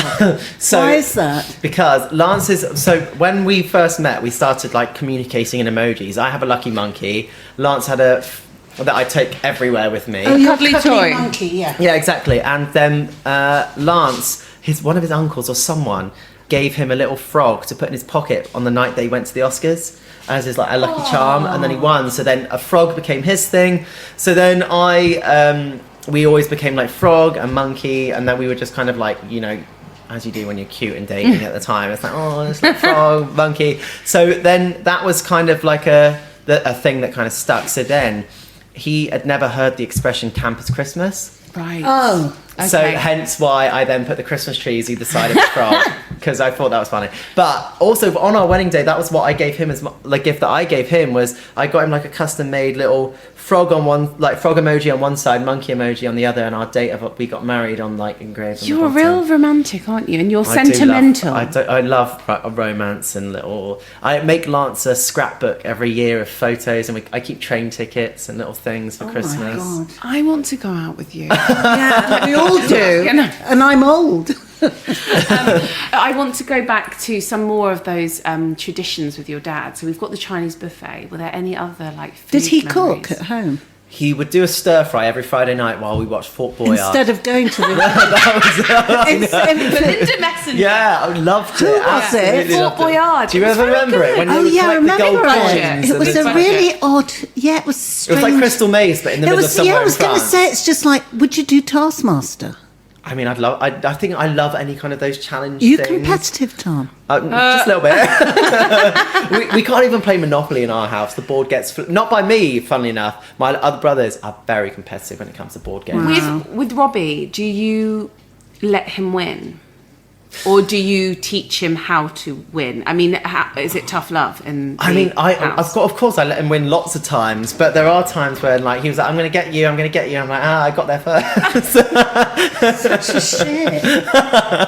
So, why is that? Because Lance is... So when we first met, we started communicating in emojis. I have a lucky monkey. Lance had that I take everywhere with me. Oh, your Cuddly toy. monkey, yeah. Yeah, exactly. And then Lance, one of his uncles or someone, gave him a little frog to put in his pocket on the night they went to the Oscars as his a lucky charm, and then he won. So then a frog became his thing. So then we always became frog and monkey, and then we were just kind of as you do when you're cute and dating at the time. It's it's frog, monkey. So then that was kind of a thing that kind of stuck. So then he had never heard the expression campus Christmas. Right. Oh. Okay. So hence why I then put the Christmas trees either side of the frog, because I thought that was funny. But also on our wedding day, that was what I gave him as the gift that I gave him was I got him like a custom made little frog on one, like frog emoji on one side, monkey emoji on the other, and our date of we got married on like engraved. On You're a the real bottom. romantic, aren't you? And you're I do sentimental. I love romance and little. I make Lance a scrapbook every year of photos, and I keep train tickets and little things for Christmas. My God. I want to go out with you. Yeah, we all do. You know. And I'm old. I want to go back to some more of those traditions with your dad. So we've got the Chinese buffet. Were there any other like food Did he memories? cook at home? He would do a stir fry every Friday night while we watched Fort Boyard. Instead of going to the... Belinda Messenger. Yeah, I loved it. Who was it? Absolutely Fort loved it. Boyard. Do you It was ever very remember it? good. When Oh, you would yeah, I collect the remember gold it. coins It and was the- a budget. really odd... Yeah, it was It strange. was like Crystal Maze, but in the middle of somewhere I was in going to France. say, it's just like, would you do Taskmaster? I mean, I think I love any kind of those challenge Are you things. competitive, Tom? Just a little bit. we can't even play Monopoly in our house. The board gets not by me, funnily enough. My other brothers are very competitive when it comes to board games. Wow. With Robbie, do you let him win? Or do you teach him how to win? I mean, is it tough love? Of course, I let him win lots of times, but there are times where, like, he was like, "I'm going to get you. I'm going to get you." I'm like, I got there first. Such a shit.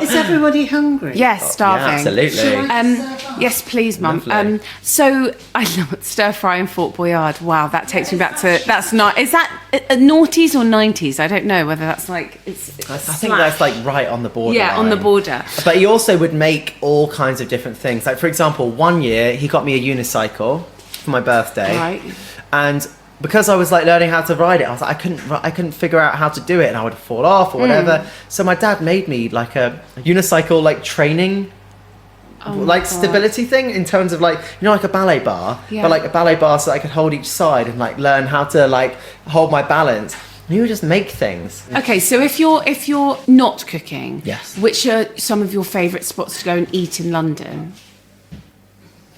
Is everybody hungry? Yes, starving. Yeah, absolutely. Yes, please, Mum. Lovely. So I love stir fry and Fort Boyard. Wow, that takes me back to that's not. Is that noughties or 90s? I don't know whether that's like. I think that's like right on the border. Yeah, on the border. But he also would make all kinds of different things. Like, for example, one year he got me a unicycle for my birthday. Right. And because I was like learning how to ride it, I was like, I couldn't figure out how to do it, and I would fall off or whatever. So my dad made me like a unicycle like training like stability thing in terms of like, you know, like a ballet bar, but like a ballet bar so that I could hold each side and like learn how to like hold my balance. And he would just make things. Okay, so if you're not cooking, Yes. which are some of your favourite spots to go and eat in London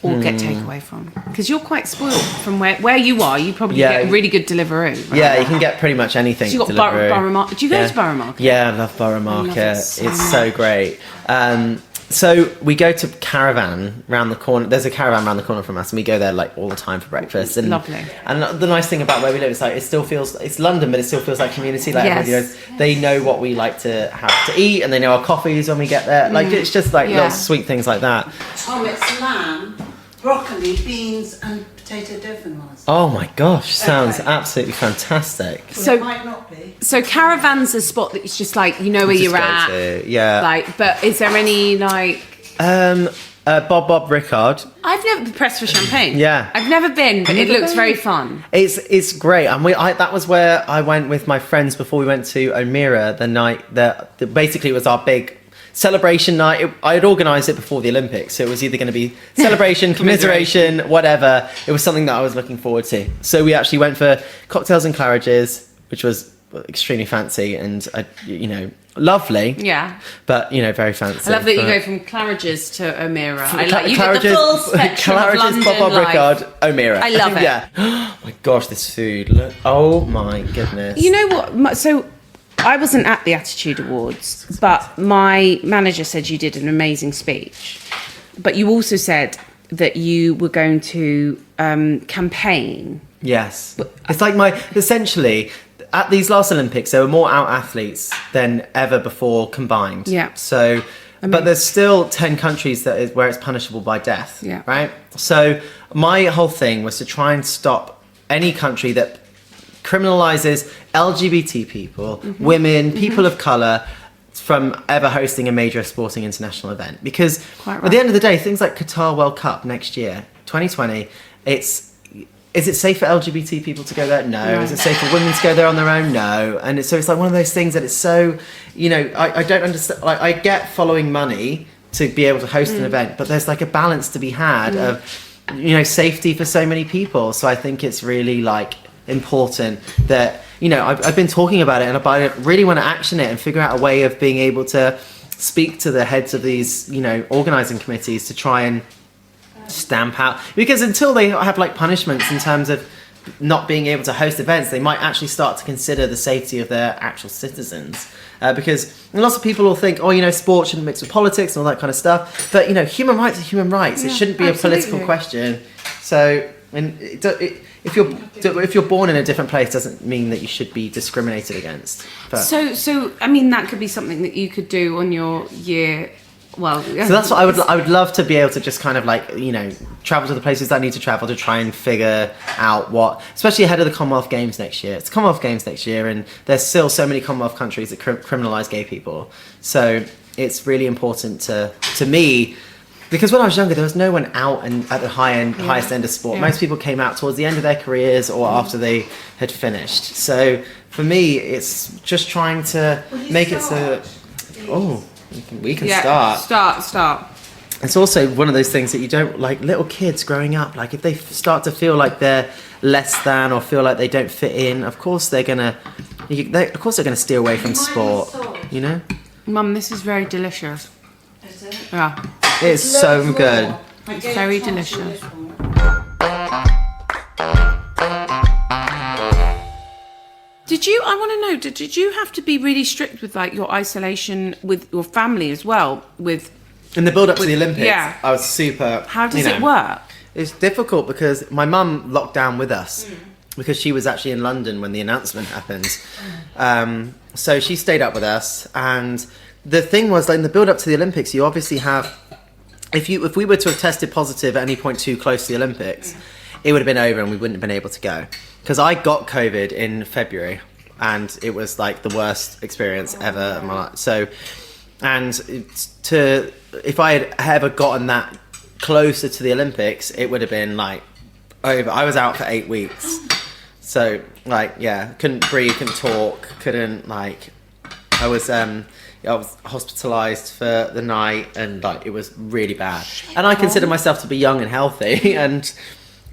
or get takeaway from? Because you're quite spoiled from where you are. You probably get really good Deliveroo. Right? Yeah, you can get pretty much anything. So you got Borough Market. Do you go to Borough Market? Yeah, I love Borough Market. It's so great. So we go to Caravan round the corner. There's a Caravan round the corner from us, and we go there like all the time for breakfast. And, Lovely. And the nice thing about where we live is like it's London, but it still feels like community. Like everybody knows, they know what we like to have to eat, and they know our coffees when we get there. Like it's just like little sweet things like that. Tom, it's lamb, broccoli, beans, and potato dauphinois. Oh my gosh, sounds absolutely fantastic. So it might not be. So Caravan's a spot that it's just like you know where you're at. Yeah. Like, but is there any like? Bob Rickard. I've never been pressed for champagne. Yeah. I've never been, but it looks very fun. It's great, and that was where I went with my friends before we went to O'Meara the night that basically it was our big celebration night. I had organised it before the Olympics, so it was either going to be celebration, commiseration, whatever. It was something that I was looking forward to. So we actually went for cocktails and Claridge's, which was extremely fancy and lovely. Yeah. But very fancy. I love that you go from Claridge's to O'Meara. I like you Claridge's, get the full spectrum of London Bob life. Rickard, O'Meara. I love it. Yeah. Oh my gosh, this food. Look. Oh my goodness. You know what? So I wasn't at the Attitude Awards, but my manager said you did an amazing speech. But you also said that you were going to campaign. Yes. It's like essentially, at these last Olympics, there were more out athletes than ever before combined. Yeah. So, but there's still 10 countries where it's punishable by death. Yeah. Right? So my whole thing was to try and stop any country that criminalizes LGBT people, women, people of colour, from ever hosting a major sporting international event. Because at the end of the day, things like Qatar World Cup next year, 2020, is it safe for LGBT people to go there? No. Is it safe for women to go there on their own? No. And so it's like one of those things that it's so, I don't understand. Like, I get following money to be able to host an event, but there's like a balance to be had of, safety for so many people. So I think it's really like important that, I've been talking about it, and I really want to action it and figure out a way of being able to speak to the heads of these, organising committees to try and stamp out, because until they have like punishments in terms of not being able to host events, they might actually start to consider the safety of their actual citizens. Because lots of people will think, oh, you know, sport shouldn't mix with politics and all that kind of stuff. But, you know, human rights are human rights. It shouldn't be absolutely. a political question. So, if you're born in a different place, doesn't mean that you should be discriminated against. But, So I mean, that could be something that you could do on your year. Well, so that's what I would love to be able to just kind of like, you know, travel to the places that I need to travel to try and figure out what, especially ahead of the Commonwealth Games next year. It's Commonwealth Games next year, and there's still so many Commonwealth countries that criminalise gay people. So it's really important to me, because when I was younger, there was no one out and at the highest end of sport. Yeah. Most people came out towards the end of their careers or after they had finished. So for me, it's just trying to make it so. Oh. We can start. It's also one of those things that you don't, like little kids growing up, like if they start to feel like they're less than or feel like they don't fit in, of course they're gonna steer away from sport, you know? Mum, this is very delicious. Is it? Yeah, It's so good. it's very delicious. I want to know, did you have to be really strict with like your isolation with your family as well? In the build up to the Olympics, Yeah. I was super. How does it work? It's difficult because my mum locked down with us because she was actually in London when the announcement happened. So she stayed up with us, and the thing was, like, in the build up to the Olympics, you obviously have, if we were to have tested positive at any point too close to the Olympics, it would have been over and we wouldn't have been able to go. Because I got COVID in February, and it was like the worst experience ever in my life. So, and if I had ever gotten that closer to the Olympics, it would have been like over. I was out for 8 weeks. So, like, yeah, couldn't breathe, couldn't talk, couldn't, like, I was hospitalised for the night, and like it was really bad. And I consider myself to be young and healthy, and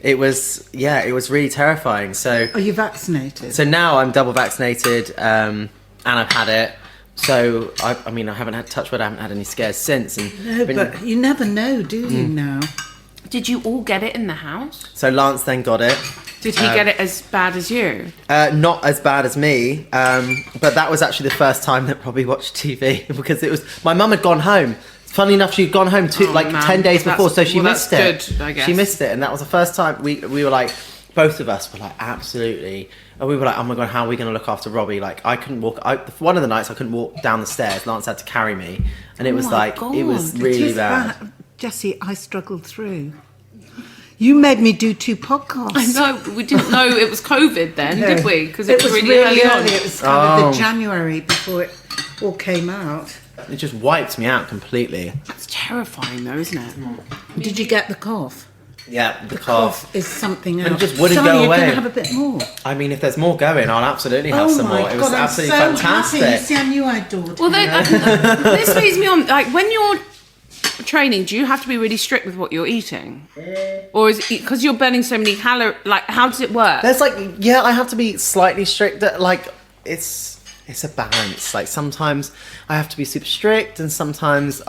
it was really terrifying. So, are you vaccinated? So now I'm double vaccinated, and I've had it. So I mean, I haven't had, touch wood, I haven't had any scares since. And No, but you never know, do you now? Did you all get it in the house? So Lance then got it. Did he get it as bad as you? Not as bad as me, but that was actually the first time that Robbie watched TV because it was my mum had gone home. Funny enough, she'd gone home 10 days before, so she missed it. Good, I guess. She missed it, and that was the first time we were like, both of us were like, absolutely. And we were like, oh my God, how are we going to look after Robbie? Like, I couldn't walk. One of the nights I couldn't walk down the stairs. Lance had to carry me, and it was it was really bad. Jessie, I struggled through. You made me do 2 podcasts. I know, we didn't know it was COVID then, did we? Because it was really early early on. It was kind of the January before it all came out. It just wiped me out completely. That's terrifying though, isn't it? Did you get the cough? Yeah, the Cough is something else. And it just wouldn't Sorry, go you're away. going to have a bit more. I mean, if there's more going, I'll absolutely have some more. It was absolutely I'm so fantastic. happy. You see, I knew I adored Well, him. this leads me on. Like, when you're training, do you have to be really strict with what you're eating, or is it because you're burning so many calories? Like, how does it work? There's I have to be slightly strict. Like, it's a balance. Like, sometimes I have to be super strict, and sometimes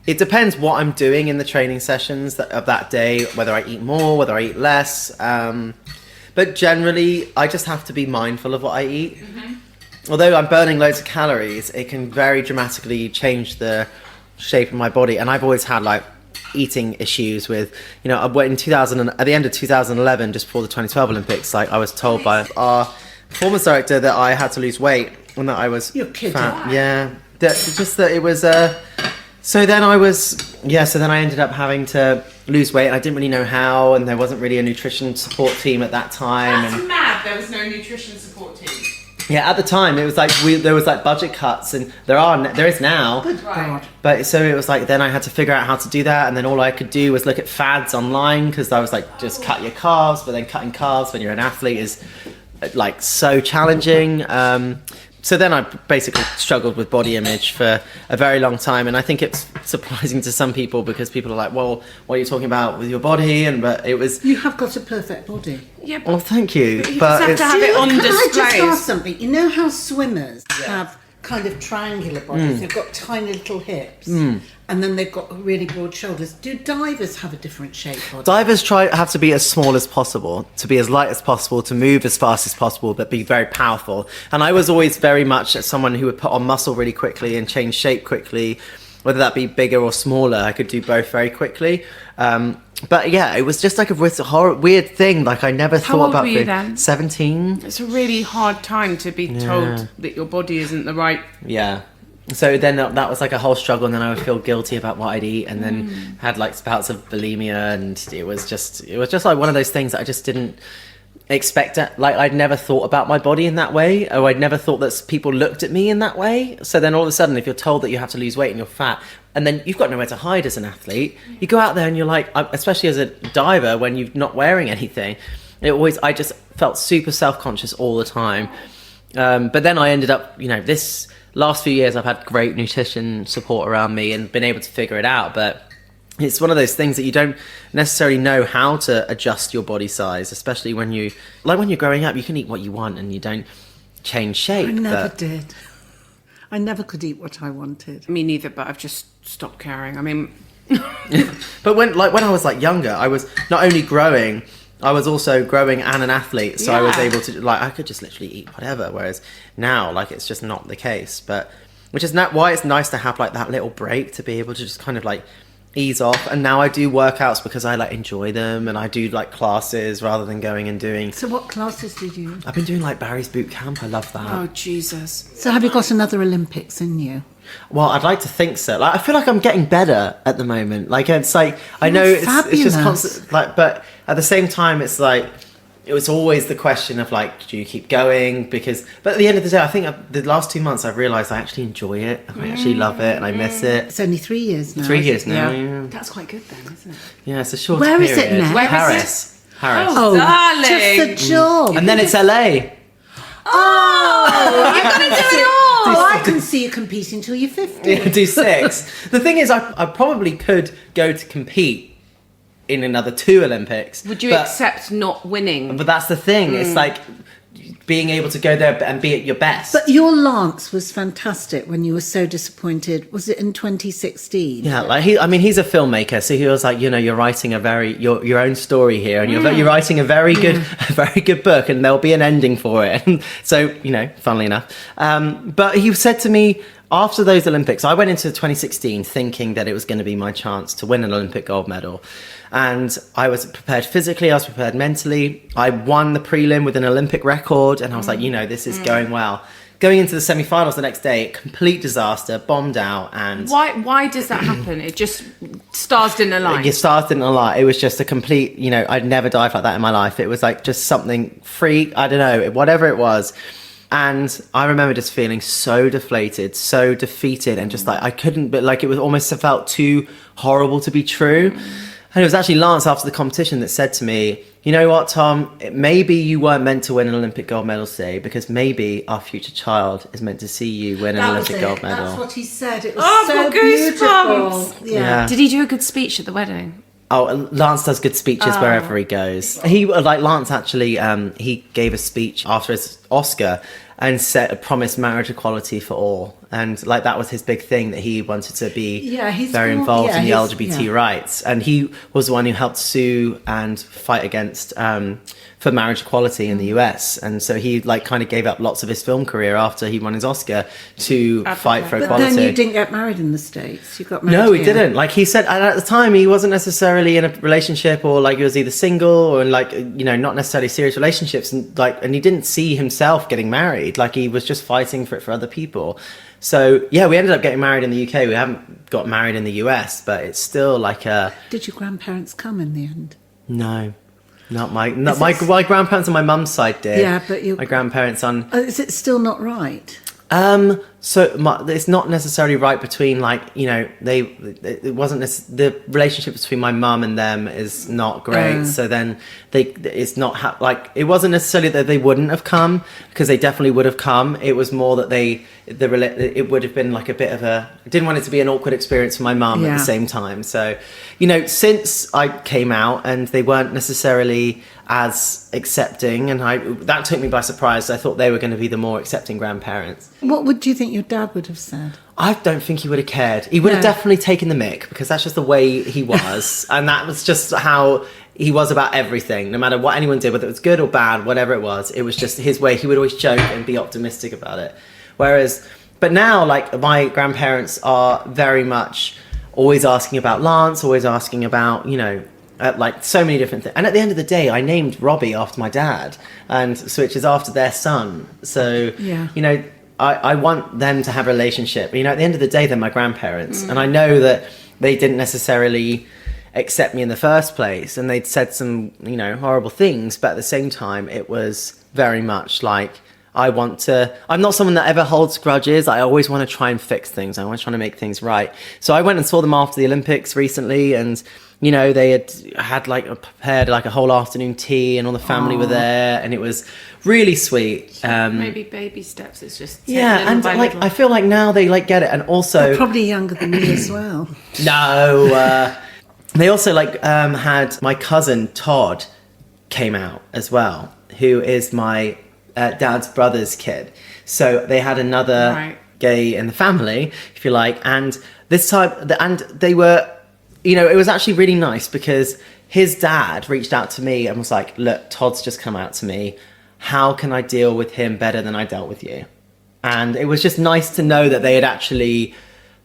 it depends what I'm doing in the training sessions of that day, whether I eat more, whether I eat less. But generally, I just have to be mindful of what I eat. Mm-hmm. Although I'm burning loads of calories, it can very dramatically change the shape of my body. And I've always had like eating issues with, you know, at the end of 2011, just before the 2012 Olympics, like I was told by our performance director that I had to lose weight and that I was You're kidding. fat. Yeah, that it was. So then I ended up having to lose weight, and I didn't really know how, and there wasn't really a nutrition support team at that time. That's and mad. There was no nutrition support team. yeah, at the time it was like there was like budget cuts, and there is now. Good God. But so it was like then I had to figure out how to do that, and then all I could do was look at fads online because I was like, just cut your carbs, but then cutting carbs when you're an athlete is like so challenging. So then I basically struggled with body image for a very long time, and I think it's surprising to some people because people are like, well, what are you talking about with your body? But it was... You have got a perfect body. Yeah, Well, thank you. you but just have to have it on Can I display. just ask something? You know how swimmers have kind of triangular bodies. They've got tiny little hips. And then they've got really broad shoulders. Do divers have a different shape body? Divers have to be as small as possible, to be as light as possible, to move as fast as possible, but be very powerful. And I was always very much someone who would put on muscle really quickly and change shape quickly, whether that be bigger or smaller. I could do both very quickly. But yeah, it was just like a weird thing. Like I never thought about. How old were you then? 17. It's a really hard time to be told that your body isn't the right. Yeah. So then that was like a whole struggle, and then I would feel guilty about what I'd eat, and then had like spouts of bulimia, and it was just like one of those things that I just didn't expect. Like I'd never thought about my body in that way, or I'd never thought that people looked at me in that way. So then all of a sudden, if you're told that you have to lose weight and you're fat, and then you've got nowhere to hide as an athlete, you go out there and you're like, especially as a diver when you're not wearing anything, I just felt super self-conscious all the time. But then I ended up, this last few years I've had great nutrition support around me and been able to figure it out. But it's one of those things that you don't necessarily know how to adjust your body size, especially when you're growing up, you can eat what you want and you don't change shape. I never did. I never could eat what I wanted. Me neither, but I've just stopped caring. I mean, but when I was like younger, I was not only growing, I was also growing and an athlete, so I was able to I could just literally eat whatever. Whereas now, it's just not the case. But which is not why it's nice to have like that little break to be able to just kind of like ease off. And now I do workouts because I enjoy them, and I do classes rather than going and doing. So what classes did you? I've been doing Barry's boot camp. I love that. oh Jesus! So have you got another Olympics in you? Well, I'd like to think so. I feel like I'm getting better at the moment. It's like I know it's just constant. But at the same time, it's always the question of do you keep going? But at the end of the day, I think the last 2 months I've realised I actually enjoy it. I actually love it, and I miss it. It's only 3 years now. 3 years now. Yeah. That's quite good then, isn't it? Yeah, it's a short Where period. is it now? Where is Paris. Paris. Oh, darling. just a job. And then it's LA. Oh, you're gonna do it all. Oh, I can see you competing till you're 50. Yeah, do 6. The thing is, I probably could go to compete in another 2 Olympics. Would you accept not winning? But that's the thing. It's being able to go there and be at your best. But your Lance was fantastic when you were so disappointed. Was it in 2016? Yeah, he's a filmmaker, so he was like, you're writing your own story here, and you're writing a very good book, and there'll be an ending for it. And so, funnily enough, but he said to me after those Olympics, I went into 2016 thinking that it was going to be my chance to win an Olympic gold medal. And I was prepared physically, I was prepared mentally. I won the prelim with an Olympic record, and I was like, this is going well. Going into the semi-finals the next day, complete disaster, bombed out, and... Why does that happen? It just stars didn't align. Your stars didn't align. It was just a complete, I'd never dived like that in my life. It was just something freak, I don't know, whatever it was. And I remember just feeling so deflated, so defeated, and just I couldn't, but it was almost felt too horrible to be true. And it was actually Lance after the competition that said to me, you know what, Tom, maybe you weren't meant to win an Olympic gold medal today, because maybe our future child is meant to see you win an Olympic gold medal. That's what he said. It was so beautiful. Yeah. Did he do a good speech at the wedding? Oh, Lance does good speeches wherever he goes. He Lance actually, he gave a speech after his Oscar and promised marriage equality for all. And that was his big thing, that he wanted to be very involved in the LGBT rights. And he was the one who helped sue and fight against for marriage equality in the US. And so he kind of gave up lots of his film career after he won his Oscar to fight for equality. But then you didn't get married in the States. You got married No, he here. didn't. He said, and at the time he wasn't necessarily in a relationship, or he was either single or not necessarily serious relationships, and he didn't see himself getting married. He was just fighting for it for other people. So yeah, we ended up getting married in the UK. We haven't got married in the US, but it's still Did your grandparents come in the end? No, my grandparents on my mum's side did. Yeah, but my grandparents on. Is it still not right? It's not necessarily right between it wasn't the relationship between my mum and them is not great. So then it's not it wasn't necessarily that they wouldn't have come, because they definitely would have come. It was more that it would have been a bit of I didn't want it to be an awkward experience for my mum at the same time. So since I came out and they weren't necessarily as accepting, and that took me by surprise. I thought they were going to be the more accepting grandparents. What would you think your dad would have said? I don't think he would have cared. He would have definitely taken the mick, because that's just the way he was. And that was just how he was about everything. No matter what anyone did, whether it was good or bad, whatever it was just his way. He would always joke and be optimistic about it. But now, like, my grandparents are very much always asking about Lance, always asking about, like so many different things. And at the end of the day, I named Robbie after my dad, and so which is after their son. So, I want them to have a relationship. At the end of the day, they're my grandparents. And I know that they didn't necessarily accept me in the first place, and they'd said some, horrible things. But at the same time, it was very much like, I'm not someone that ever holds grudges. I always want to try and fix things. I always try to make things right. So I went and saw them after the Olympics recently, and they had prepared like a whole afternoon tea, and all the family were there, and it was really sweet. Maybe baby steps. It's just and I feel like now they get it, and also they're probably younger than me as well. No, they also had my cousin Todd came out as well, who is my dad's brother's kid. So they had another gay in the family, if you like, and this time, and they were. It was actually really nice, because his dad reached out to me and was like, look, Todd's just come out to me. How can I deal with him better than I dealt with you? And it was just nice to know that they had actually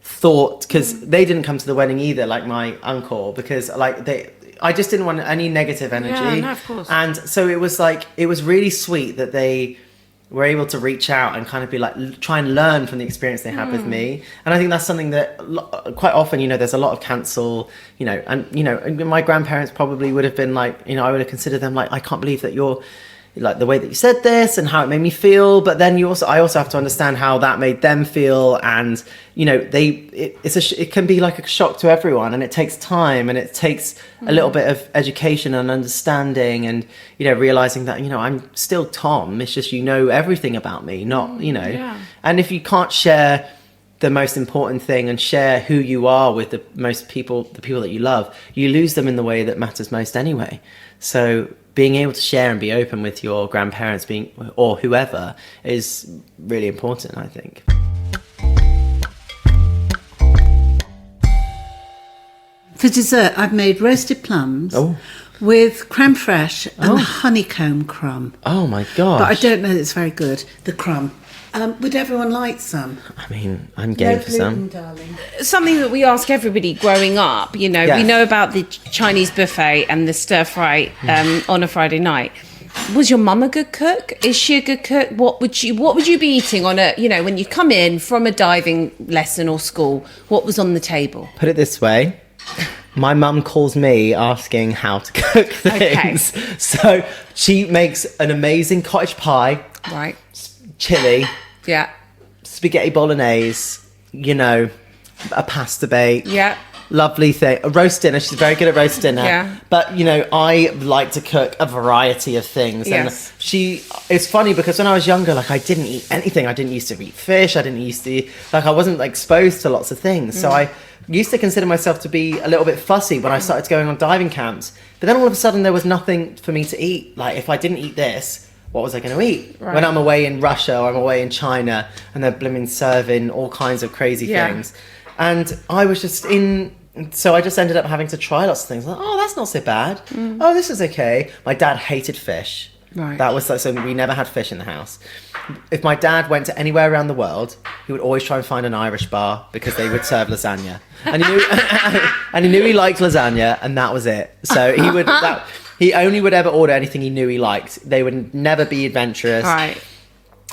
thought, because they didn't come to the wedding either, like my uncle, because I just didn't want any negative energy. Yeah, no, of course. And so it was really sweet that they were able to reach out and kind of be like, try and learn from the experience they had with me. And I think that's something that quite often, there's a lot of cancel, and my grandparents probably would have been like, I would have considered them like, I can't believe that you're like the way that you said this and how it made me feel. But then I also have to understand how that made them feel. And, it can be like a shock to everyone, and it takes time, and it takes a little bit of education and understanding, and, realizing that, I'm still Tom. It's just, everything about me, not, and if you can't share the most important thing and share who you are with the people that you love, you lose them in the way that matters most anyway. So being able to share and be open with your grandparents or whoever is really important, I think. For dessert, I've made roasted plums with creme fraiche and honeycomb crumb. Oh my gosh. But I don't know that it's very good, the crumb. Would everyone like some? I mean, I'm game for some. Darling. Something that we ask everybody growing up, we know about the Chinese buffet and the stir fry on a Friday night. Was your mum a good cook? Is she a good cook? What would you be eating on when you come in from a diving lesson or school? What was on the table? Put it this way. My mum calls me asking how to cook things. Okay. So she makes an amazing cottage pie. Right. Chili. Yeah. Spaghetti bolognese. A pasta bake. Yeah. Lovely thing. A roast dinner. She's very good at roast dinner. Yeah. But, I like to cook a variety of things. Yes. And it's funny because when I was younger, I didn't eat anything. I didn't used to eat fish. I didn't used to, I wasn't exposed to lots of things. So I used to consider myself to be a little bit fussy when I started going on diving camps. But then all of a sudden there was nothing for me to eat. If I didn't eat this, what was I going to eat? Right. When I'm away in Russia or I'm away in China and they're blooming serving all kinds of crazy things. And I was just so I just ended up having to try lots of things. That's not so bad. Oh, this is okay. My dad hated fish. Right. That was so we never had fish in the house. If my dad went to anywhere around the world, he would always try and find an Irish bar because they would serve lasagna. And he knew he liked lasagna, and that was it. So he only would ever order anything he knew he liked. They would never be adventurous. Right.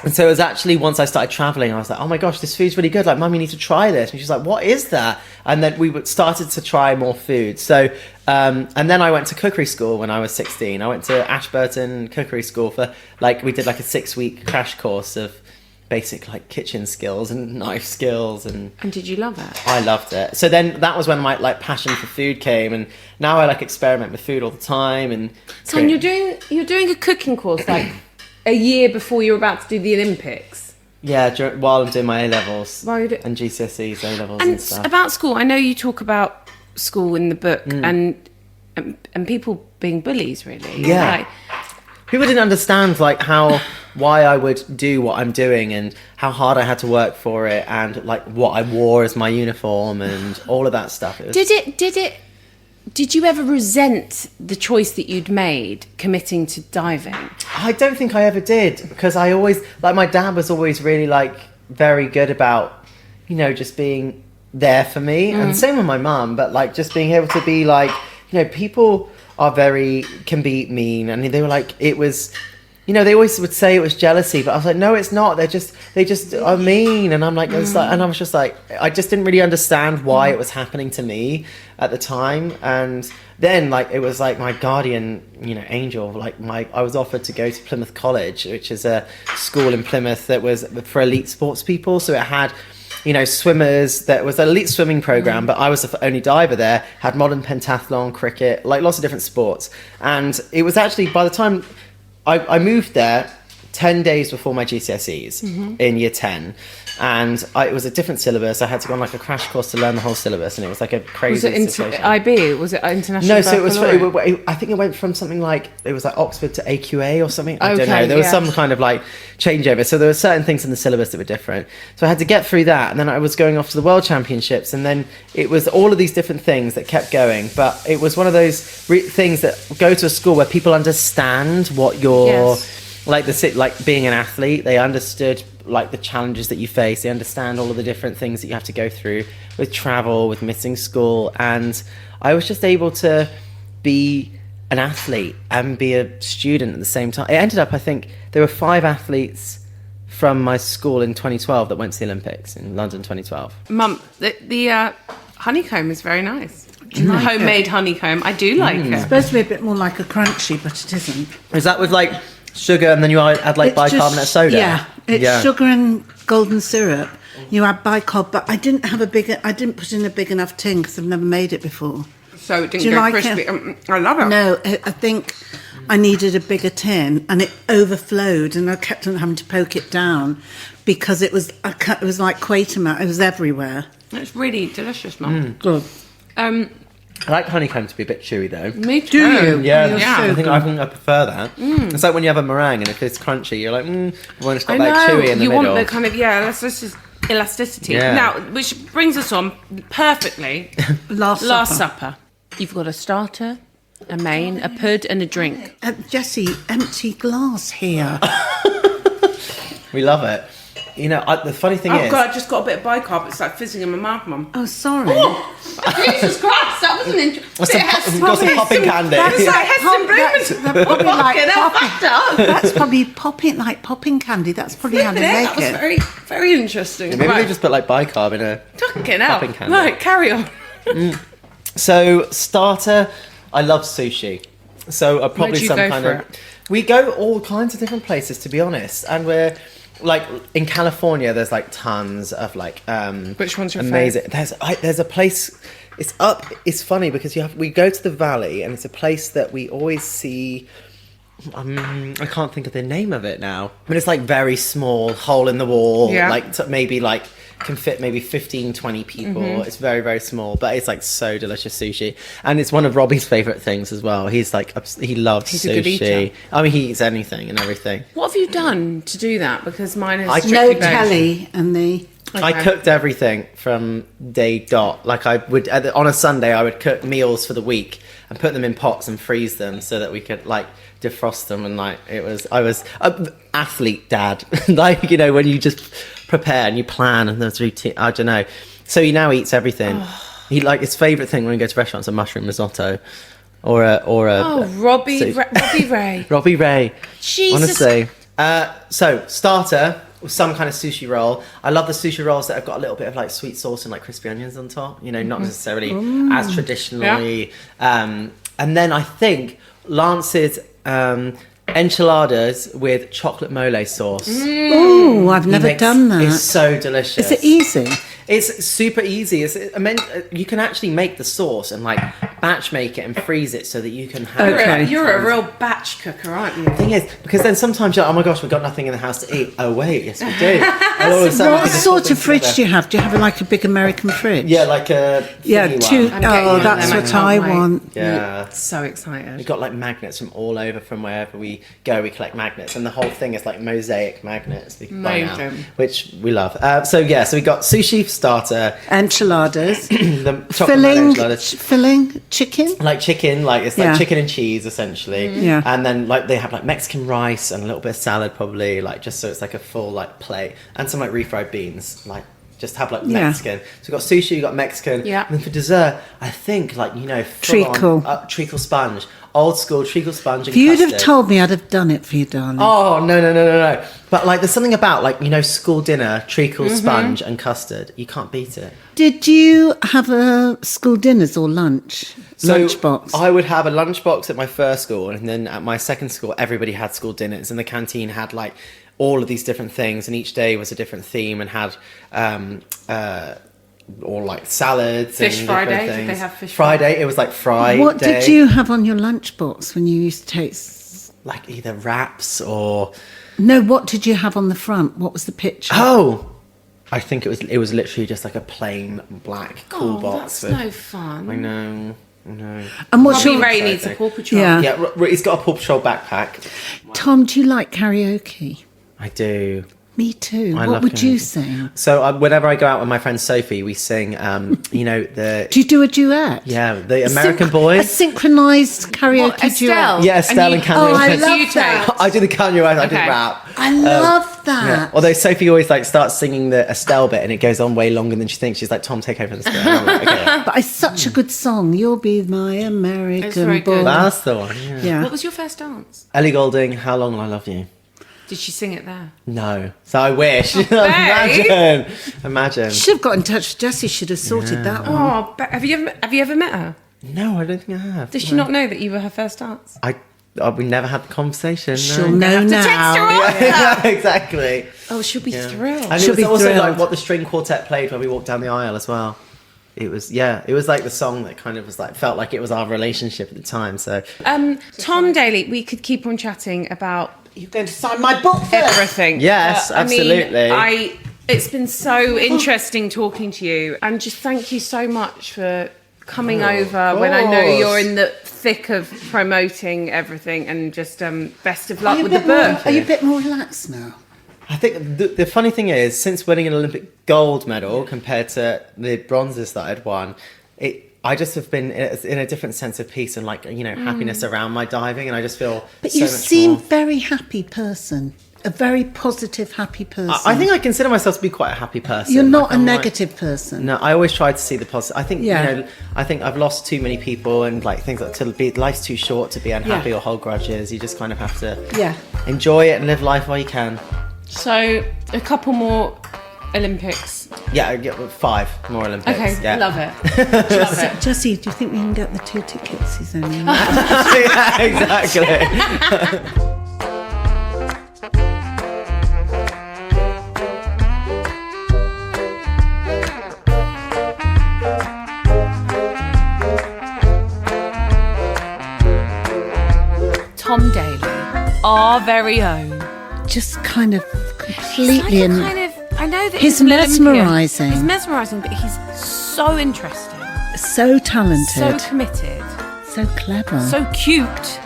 And so it was actually once I started traveling, I was like, oh my gosh, this food's really good. Mum, you need to try this. And she's like, what is that? And then we started to try more food. So, and then I went to cookery school when I was 16. I went to Ashburton Cookery School for we did a 6-week crash course of basic kitchen skills and knife skills. And did you love it? I loved it. So then that was when my passion for food came, and now I experiment with food all the time. And so you're doing a cooking course a year before you're about to do the Olympics. Yeah, while I'm doing my A-levels and GCSEs, A-levels and stuff. And about school, I know you talk about school in the book, and and people being bullies, really. Yeah. Like, people didn't understand like why I would do what I'm doing and how hard I had to work for it and like what I wore as my uniform and all of that stuff. Did you ever resent the choice that you'd made committing to diving? I don't think I ever did, because I always, like, my dad was always really like very good about, you know, just being there for me, and same with my mum, but like just being able to be like, you know, people can be mean, and they were like, it was, you know, they always would say it was jealousy, but I was like, no, it's not. They just are mean, and I'm like, it's like, and I was just like, I just didn't really understand why it was happening to me at the time, and then like it was like my guardian, you know, angel. Like I was offered to go to Plymouth College, which is a school in Plymouth that was for elite sports people, so it had, you know, swimmers. That was an elite swimming program, but I was the only diver there. Had modern pentathlon, cricket, like lots of different sports, and it was actually, by the time I moved there 10 days before my GCSEs in year 10, and it was a different syllabus. I had to go on like a crash course to learn the whole syllabus, and it was like a crazy situation. IB? Was it international? No, so I think it went from something like, it was like Oxford to AQA or something. I don't know. There was some kind of like changeover. So there were certain things in the syllabus that were different. So I had to get through that, and then I was going off to the World Championships, and then it was all of these different things that kept going. But it was one of those things that go to a school where people understand what you're like, like being an athlete. They understood like the challenges that you face. They understand all of the different things that you have to go through with travel, with missing school, and I was just able to be an athlete and be a student at the same time. It ended up, I think there were 5 athletes from my school in 2012 that went to the Olympics in London 2012. Mum, the honeycomb is very nice. Homemade honeycomb. I do like it. It's supposed to be a bit more like a crunchy, but it isn't. Is that with like sugar, and then you add like bicarbonate soda? Yeah, it's sugar and golden syrup. You add bicarb, but I didn't put in a big enough tin because I've never made it before. So it didn't go crispy. I love it. No, I think I needed a bigger tin, and it overflowed, and I kept on having to poke it down because it was like Quatermass. It was everywhere. It's really delicious, Mum. Good. I like honeycomb to be a bit chewy though. Me too. Do you? Yeah, Yeah. I think I prefer that. It's like when you have a meringue, and if it's crunchy, you're like, when it's got I like know. chewy in the you middle. want the kind of that's just elasticity. Yeah. Now, which brings us on perfectly. Last Supper. You've got a starter, a main, a pud, and a drink. Jessie, empty glass here. We love it. You know, the funny thing is... Oh, God, I just got a bit of bicarb. It's like fizzing in my mouth, Mum. Oh, sorry. Jesus Christ, that wasn't interesting. We've got some popping candy. That's like Heston Blumenthal. That's probably popping candy. That's probably how they make That was it. very, very interesting. Maybe they just put like bicarb in a Fucking hell. popping candy. Right, carry on. So, starter, I love sushi. So, probably Where'd you some go kind for of... it? We go all kinds of different places, to be honest. And we're... Like, in California, there's like tons of like... Which one's your amazing? There's a place... It's funny because we go to the valley, and it's a place that we always see... I can't think of the name of it now. But it's like very small, hole in the wall. Yeah. Like maybe like can fit maybe 15, 20 people. It's very, very small, but it's like so delicious sushi. And it's one of Robbie's favourite things as well. He's like, he loves He's sushi. a good eater. I mean, he eats anything and everything. What have you done to do that? Because mine is No strictly veg. telly and the... I cooked everything from day dot. Like I would, on a Sunday, I would cook meals for the week and put them in pots and freeze them so that we could like defrost them. And like I was an athlete dad. Like, you know, when you just prepare and you plan and there's routine. I don't know. So he now eats everything. He like his favourite thing when he goes to restaurants: a mushroom risotto, or a. Robbie Ray. Robbie Ray. Jesus. Honestly. So starter. Some kind of sushi roll. I love the sushi rolls that have got a little bit of like sweet sauce and like crispy onions on top. You know, not necessarily as traditionally. Yeah. And then I think Lance's enchiladas with chocolate mole sauce. Oh, I've never done that. It's so delicious. Is it easy? It's super easy. You can actually make the sauce and like batch make it and freeze it so that you can have You're a real batch cooker, aren't you? The thing is, because then sometimes you're like, oh my gosh, we've got nothing in the house to eat. Oh wait, yes we do. And all of a sudden, What sort of fridge do you have? Do you have like a big American fridge? Yeah, like a two. one. Oh, that's what I want. Yeah. So excited. We've got like magnets from all over, from wherever we go, we collect magnets, and the whole thing is like mosaic magnets we can buy now, which we love. So we got sushi for starter, enchiladas, the chocolate enchiladas, filling chicken, like it's like chicken and cheese essentially, and then like they have like Mexican rice and a little bit of salad probably, like just so it's like a full like plate, and some like refried beans, like just have like Mexican. So we've got sushi, we've got Mexican, and then for dessert, I think like treacle sponge. Old school treacle sponge and if you'd custard. have told me, I'd have done it for you, darling. Oh, no. But, like, there's something about, like, school dinner, treacle sponge and custard. You can't beat it. Did you have a school dinners or lunch? Lunchbox? I would have a lunchbox at my first school, and then at my second school, everybody had school dinners, and the canteen had, like, all of these different things, and each day was a different theme and had... or like salads Fish and Friday. things. Did they have Fish Friday? It was like Friday. What did you have on your lunchbox when you used to take... Like either wraps or... No, what did you have on the front? What was the picture? Oh! I think it was literally just like a plain black cool box. That's no fun. I know. And what's Robbie Ray needs a Paw Patrol. Yeah, he's got a Paw Patrol backpack. Tom, do you like karaoke? I do. Me too. I what love would you karaoke. sing? So whenever I go out with my friend Sophie, we sing, the... Do you do a duet? Yeah, the American Boys. A synchronised karaoke duet? Yeah, Estelle and Kanye West. I love that. I do the Kanye West, I do the rap. I love that. Yeah. Although Sophie always like starts singing the Estelle bit and it goes on way longer than she thinks. She's like, Tom, take over this bit. And I'm like, okay. But it's such a good song. You'll be my American boy. good. That's the one, yeah. What was your first dance? Ellie Goulding, How Long Will I Love You? Did she sing it there? No. So I wish. Imagine. Should have got in touch with Jessie. Should have sorted that one. Oh, have you ever met her? No, I don't think I have. Does she not know that you were her first dance? We never had the conversation. No. She'll know To text her now. after. Yeah, exactly. Oh, she'll be thrilled. And She'll it be was also thrilled. like what the string quartet played when we walked down the aisle as well. It was like the song that kind of was like felt like it was our relationship at the time. So Tom Daley, we could keep on chatting about You're going to sign my book first. everything. Yes, But, absolutely. It's been so interesting talking to you, and just thank you so much for coming over when I know you're in the thick of promoting everything, and just best of luck with the book. Are you a bit more relaxed now? I think the funny thing is, since winning an Olympic gold medal compared to the bronzes that I'd won, I just have been in a different sense of peace and happiness around my diving, and I just feel. But so you much seem more. very happy person. A very positive, happy person. I think I consider myself to be quite a happy person. You're not a I'm negative person. No, I always try to see the positive. I think Yeah. I think I've lost too many people, and like things like life's too short to be unhappy or hold grudges. You just kind of have to enjoy it and live life while you can. So a couple more Olympics. Yeah, I get 5 more Olympics. Okay, yeah. love it. Love it. Jessie, do you think we can get the 2 tickets? He's only Yeah, exactly. Tom Daley, our very own. just kind of completely He's like I know that He's he's an Olympian. mesmerising. He's mesmerising, but he's so interesting, so talented, so committed, so clever, so cute.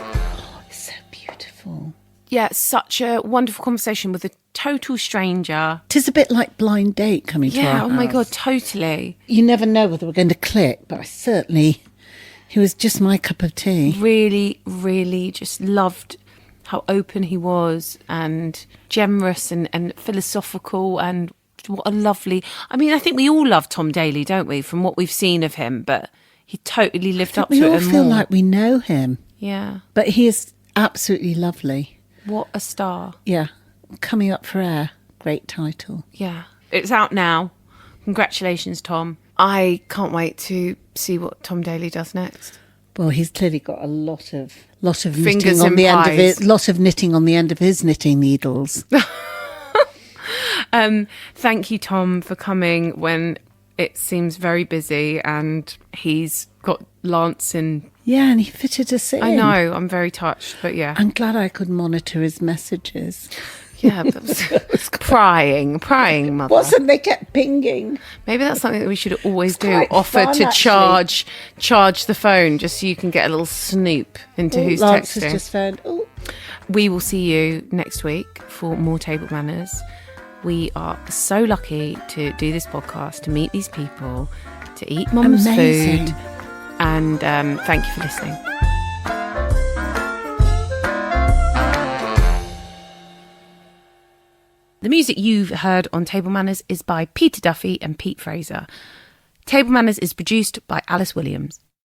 so beautiful. Yeah, such a wonderful conversation with a total stranger. Tis a bit like blind date coming to Yeah, our oh my house. God, totally. You never know whether we're going to click, but he was just my cup of tea. Really, really just loved how open he was and generous and philosophical, and what a lovely... I mean, I think we all love Tom Daley, don't we, from what we've seen of him, but he totally lived up to We it all and feel more. like we know him, Yeah, but he is absolutely lovely. what a star. Yeah, Coming Up for Air, great title. Yeah, it's out now. Congratulations, Tom. I can't wait to see what Tom Daley does next. Well, he's clearly got a lot of Fingers knitting on in the end of pies. it, lot of knitting on the end of his knitting needles. Thank you, Tom, for coming when it seems very busy, and he's got Lance in. Yeah, and he fitted us in. I know, I'm very touched, but yeah. I'm glad I could monitor his messages. Yeah, that was prying, mother. Wasn't they kept pinging? Maybe that's something that we should always do. quite Offer fun, to actually. charge the phone, just so you can get a little snoop into who's Lance texting. has just found. Oh, We will see you next week for more Table Manners. We are so lucky to do this podcast, to meet these people, to eat mum's Amazing. food, and thank you for listening. The music you've heard on Table Manners is by Peter Duffy and Pete Fraser. Table Manners is produced by Alice Williams.